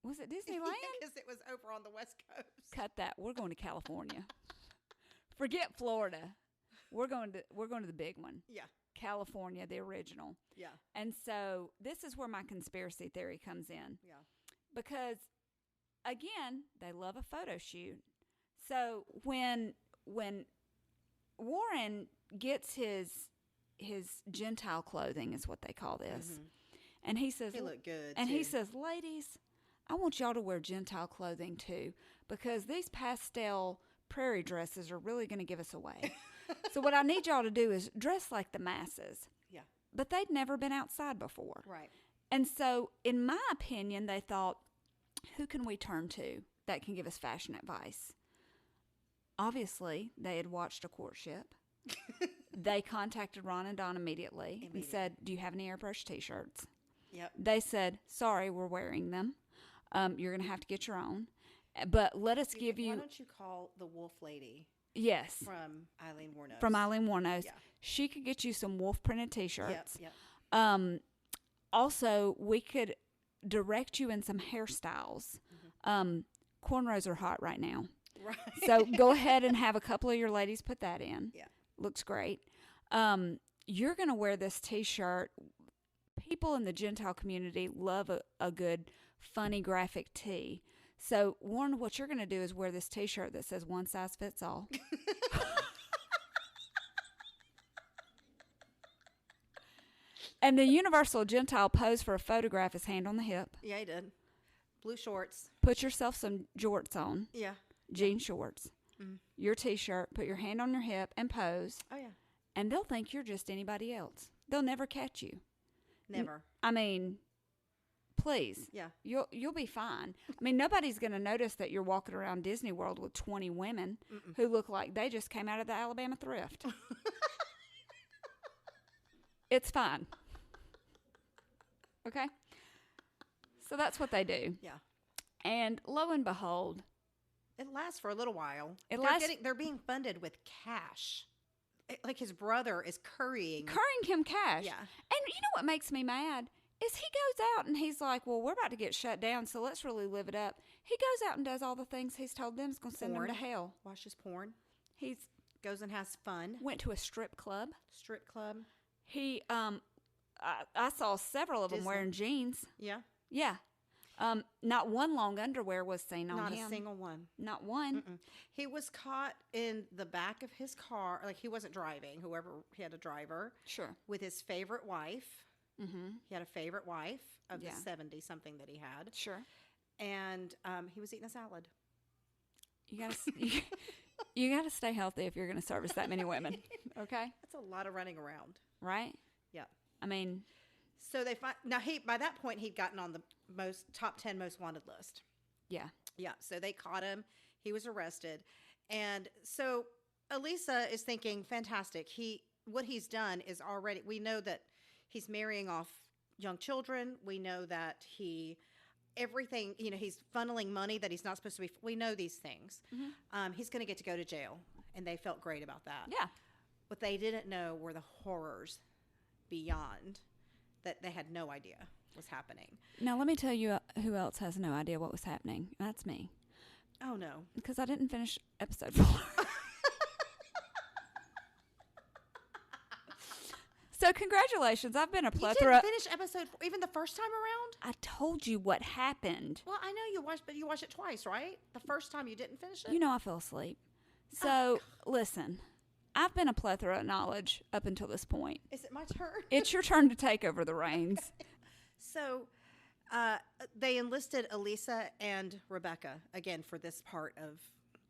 Was it Disneyland? Because it was over on the West Coast. Cut that. We're going to California. Forget Florida. We're going to the big one. Yeah. California, the original. Yeah. And so this is where my conspiracy theory comes in. Yeah. Because, again, they love a photo shoot. So when Warren gets his Gentile clothing is what they call this, and he says, "He looked good." And too. he says, "Ladies, I want y'all to wear Gentile clothing too, because these pastel prairie dresses are really going to give us away. So what I need y'all to do is dress like the masses." Yeah. But they'd never been outside before, Right? And so, in my opinion, they thought, "Who can we turn to that can give us fashion advice?" Obviously, they had watched A Courtship. They contacted Ron and Don immediately and said, "Do you have any airbrush T-shirts?" Yep. They said, "Sorry, we're wearing them. You're going to have to get your own. But let us give you..." Why don't you call the Wolf Lady? Yes. From Eileen Warnos. From Eileen Warnos. Yeah. She could get you some wolf printed T-shirts. Yep. Also, we could direct you in some hairstyles. Cornrows are hot right now. Right. So go ahead and have a couple of your ladies put that in. Yeah. Looks great. You're going to wear this T-shirt. People in the Gentile community love a good, funny graphic tee. So, Warren, what you're going to do is wear this T-shirt that says "One size fits all." And the universal Gentile pose for a photograph is hand on the hip. Yeah, he did. Blue shorts. Put yourself some jorts on. Yeah. Jean shorts. Your T-shirt. Put your hand on your hip and pose. Oh, yeah. And they'll think you're just anybody else. They'll never catch you. Never. I mean, please. Yeah. You'll be fine. I mean, nobody's going to notice that you're walking around Disney World with 20 women who look like they just came out of the Alabama thrift. It's fine. Okay? So that's what they do. Yeah. And lo and behold, it lasts for a little while. Lasts. They're being funded with cash. Like his brother is currying him cash. Yeah. And you know what makes me mad is he goes out and he's like, "Well, we're about to get shut down, so let's really live it up." He goes out and does all the things he's told them is going to send him to hell. Watches porn. He's goes and has fun. Went to a strip club. He I saw several of them wearing jeans. Yeah. Yeah. Not one long underwear was seen on him. Not a single one. Not one. He was caught in the back of his car. Like, he wasn't driving. He had a driver. Sure. With his favorite wife. Mm-hmm. He had a favorite wife of the 70-something that he had. Sure. And he was eating a salad. You gotta stay healthy if you're going to service that many women. Okay? That's a lot of running around. Right? Yeah. I mean... So they by that point he'd gotten on the top 10 most wanted list. Yeah. Yeah. So they caught him. He was arrested. And so Elisa is thinking, fantastic. What he's done is already, we know that he's marrying off young children. We know that everything, he's funneling money that he's not supposed to be. We know these things. Mm-hmm. He's going to get to go to jail. And they felt great about that. Yeah. What they didn't know were the horrors beyond that they had no idea was happening. Now, let me tell you who else has no idea what was happening. That's me. Oh, no. Because I didn't finish episode 4. So congratulations. I've been a You plethora. didn't finish episode 4, even the first time around? I told you what happened. Well, I know you watched, but you watched it twice, right? The first time you didn't finish it? You know I fell asleep. So, listen. I've been a plethora of knowledge up until this point. Is it my turn? It's your turn to take over the reins. So, they enlisted Elisa and Rebecca, again, for this part of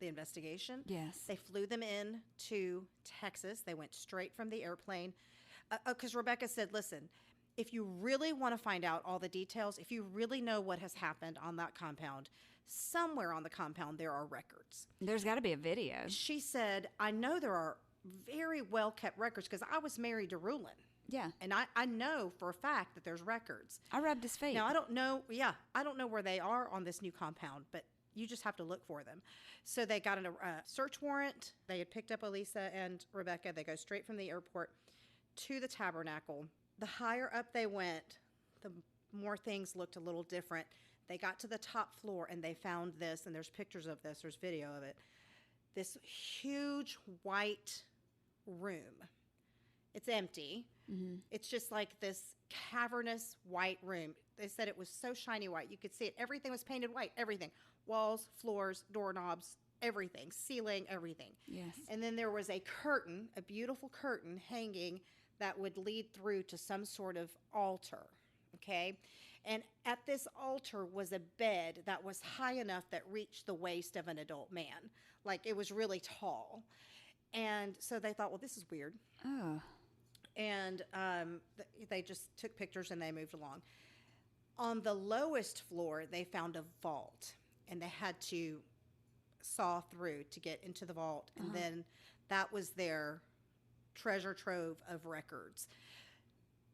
the investigation. Yes. They flew them in to Texas. They went straight from the airplane. Because Rebecca said, listen, if you really want to find out all the details, if you really know what has happened on that compound, somewhere on the compound there are records. There's got to be a video. She said, I know there are very well-kept records because I was married to Rulin. Yeah. And I know for a fact that there's records. I rubbed his feet. Now, I don't know where they are on this new compound, but you just have to look for them. So they got a search warrant. They had picked up Elisa and Rebecca. They go straight from the airport to the tabernacle. The higher up they went, the more things looked a little different. They got to the top floor and they found this, and there's pictures of this, there's video of it. This huge white room. It's empty. Mm-hmm. It's just like this cavernous white room. They said it was so shiny white. You could see it. Everything was painted white. Everything. Walls, floors, doorknobs, everything. Ceiling, everything. Yes. And then there was a curtain, a beautiful curtain hanging that would lead through to some sort of altar. Okay? And at this altar was a bed that was high enough that reached the waist of an adult man. Like, it was really tall. And so they thought, well, this is weird. Oh. And they just took pictures and they moved along. On the lowest floor, they found a vault. And they had to saw through to get into the vault. And then that was their treasure trove of records.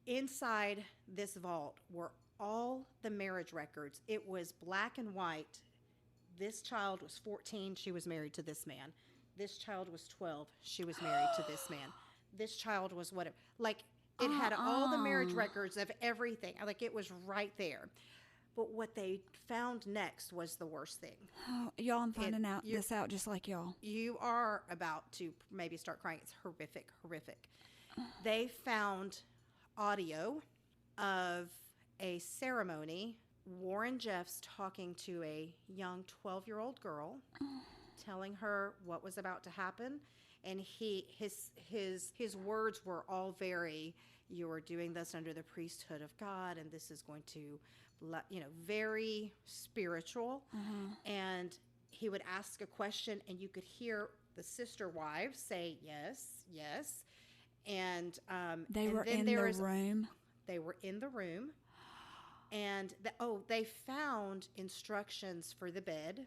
Inside this vault were all the marriage records. It was black and white. This child was 14. She was married to this man. This child was 12. She was married to this man. This child was whatever. Like, it had all the marriage records of everything. Like, it was right there. But what they found next was the worst thing. Oh, y'all, I'm finding this out just like y'all. You are about to maybe start crying. It's horrific, horrific. They found audio of a ceremony, Warren Jeffs talking to a young 12-year-old girl, telling her what was about to happen. And his words were all very, you are doing this under the priesthood of God, and this is going to, very spiritual. And he would ask a question, and you could hear the sister wives say, yes, yes. And they were in the room. They were in the room. And they found instructions for the bed.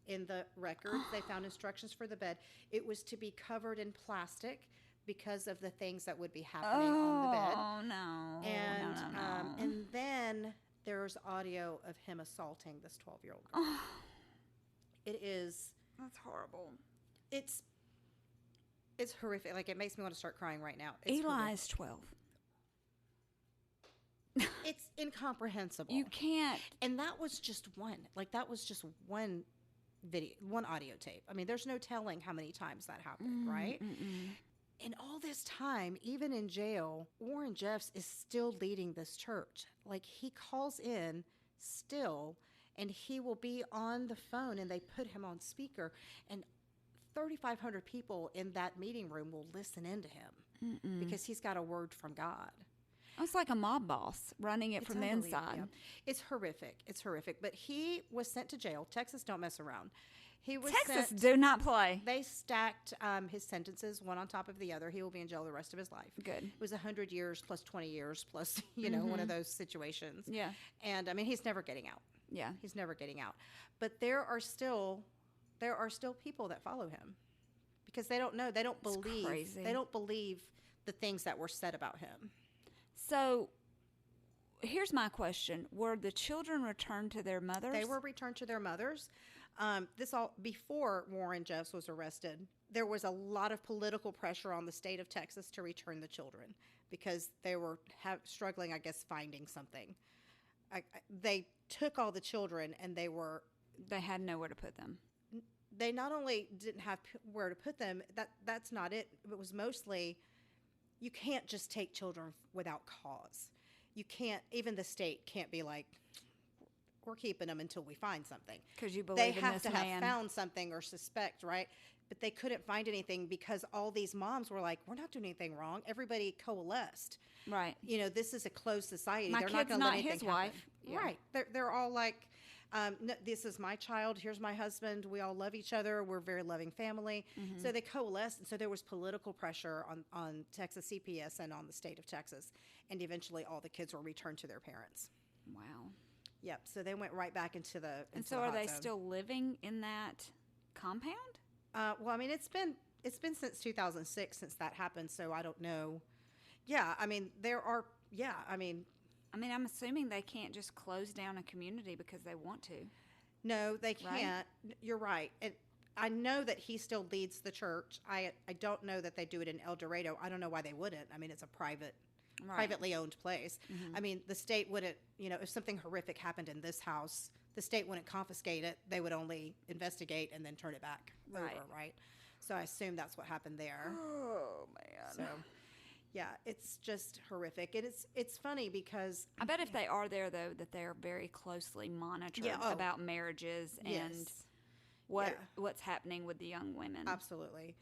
In the records, they found instructions for the bed. It was to be covered in plastic because of the things that would be happening on the bed. Oh, no. And, no. and then there's audio of him assaulting this 12-year-old girl. It is... That's horrible. It's horrific. Like, it makes me want to start crying right now. Eli is 12. It's incomprehensible. You can't. And that was just one. Like, that was just one video, one audio tape. I mean, there's no telling how many times that happened, right? And all this time, even in jail, Warren Jeffs is still leading this church. Like, he calls in still, and he will be on the phone, and they put him on speaker, and 3,500 people in that meeting room will listen into him because he's got a word from God. It's like a mob boss running it from the inside. Yeah. It's horrific. It's horrific. But he was sent to jail. Texas don't mess around. He was Texas sent, do not play. They stacked his sentences one on top of the other. He will be in jail the rest of his life. Good. It was 100 years plus 20 years plus, one of those situations. Yeah. And, I mean, he's never getting out. Yeah. He's never getting out. But there are still people that follow him because they don't know. They don't believe. Crazy. They don't believe the things that were said about him. So, here's my question. Were the children returned to their mothers? They were returned to their mothers. This all before Warren Jeffs was arrested. There was a lot of political pressure on the state of Texas to return the children because they were struggling, I guess, finding something. They took all the children and they had nowhere to put them. they not only didn't have where to put them, that's not it. It was mostly, you can't just take children without cause. You can't, even the state can't be like, we're keeping them until we find something. Because you believe They in have this to man. have found something or suspect, right? But they couldn't find anything because all these moms were like, we're not doing anything wrong. Everybody coalesced. Right. You know, this is a closed society. My They're kid's not going to not let anything his happen. wife. Yeah. Right. They're all like, no, this is my child. Here's my husband. We all love each other. We're a very loving family. Mm-hmm. So they coalesced. And so there was political pressure on Texas CPS and on the state of Texas. And eventually all the kids were returned to their parents. Wow. Yep. So they went right back into the And so are they still living in that compound? Well, I mean, it's been since 2006 since that happened. So I don't know. Yeah. I mean, there are. Yeah. I mean, I'm assuming they can't just close down a community because they want to. no, they can't. You're right. And I know that he still leads the church. I don't know that they do it in El Dorado. I don't know why they wouldn't. I mean, it's a privately owned place. Mm-hmm. I mean, the state wouldn't, if something horrific happened in this house, the state wouldn't confiscate it. They would only investigate and then turn it back over, right? So I assume that's what happened there. Oh, man. So, yeah, it's just horrific. And it's funny because I bet if they are there, though, that they are very closely monitored about marriages and what's happening with the young women. Absolutely.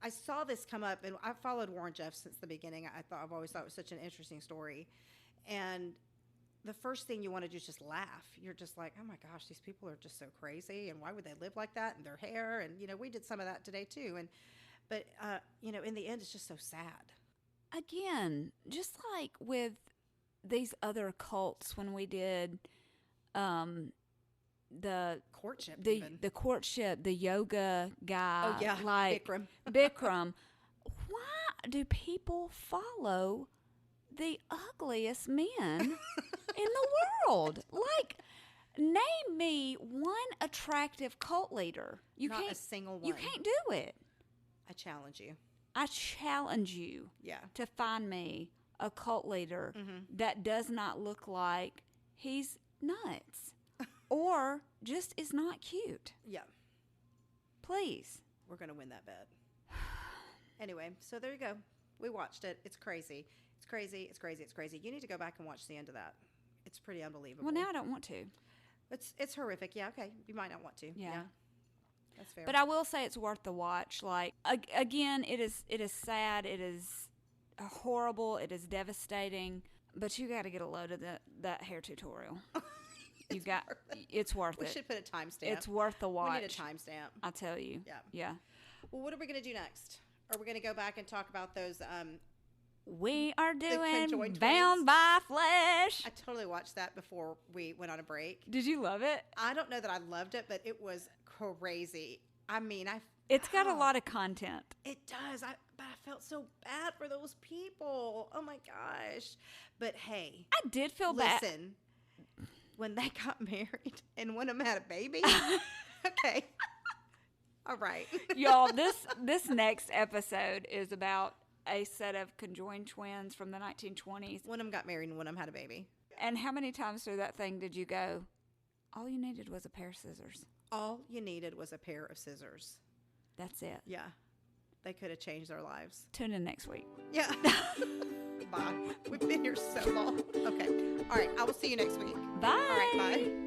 I saw this come up, and I've followed Warren Jeffs since the beginning. I've always thought it was such an interesting story. And the first thing you want to do is just laugh. You're just like, oh my gosh, these people are just so crazy, and why would they live like that? And their hair, and we did some of that today too. But in the end, it's just so sad. Again, just like with these other cults, when we did the Courtship, the courtship, the yoga guy, oh yeah, like Bikram. Bikram. Why do people follow the ugliest men in the world? Like, name me one attractive cult leader. Not a single one. You can't do it. I challenge you. I challenge you to find me a cult leader that does not look like he's nuts or just is not cute. Yeah. Please. We're going to win that bet. Anyway, so there you go. We watched it. It's crazy. It's crazy. It's crazy. It's crazy. You need to go back and watch the end of that. It's pretty unbelievable. Well, now I don't want to. It's horrific. Yeah, okay. You might not want to. Yeah. That's fair. But I will say it's worth the watch. Like, again, it is sad. It is horrible. It is devastating. But you got to get a load of that hair tutorial. It's worth it. We should put a timestamp. It's worth the watch. We need a timestamp. I tell you. Yeah. Well, what are we going to do next? Are we going to go back and talk about those? We are doing conjoined Bound twins? by Flesh. I totally watched that before we went on a break. Did you love it? I don't know that I loved it, but it was crazy. I mean, it's got a lot of content. It does. But I felt so bad for those people. Oh my gosh. But hey, I did feel bad. Listen, when they got married and one of them had a baby. Okay. All right. Y'all, this next episode is about a set of conjoined twins from the 1920s. One of them got married and one of them had a baby. And how many times through that thing did you go, all you needed was a pair of scissors? All you needed was a pair of scissors. That's it. Yeah. They could have changed their lives. Tune in next week. Yeah. Bye. We've been here so long. Okay. All right. I will see you next week. Bye. All right. Bye.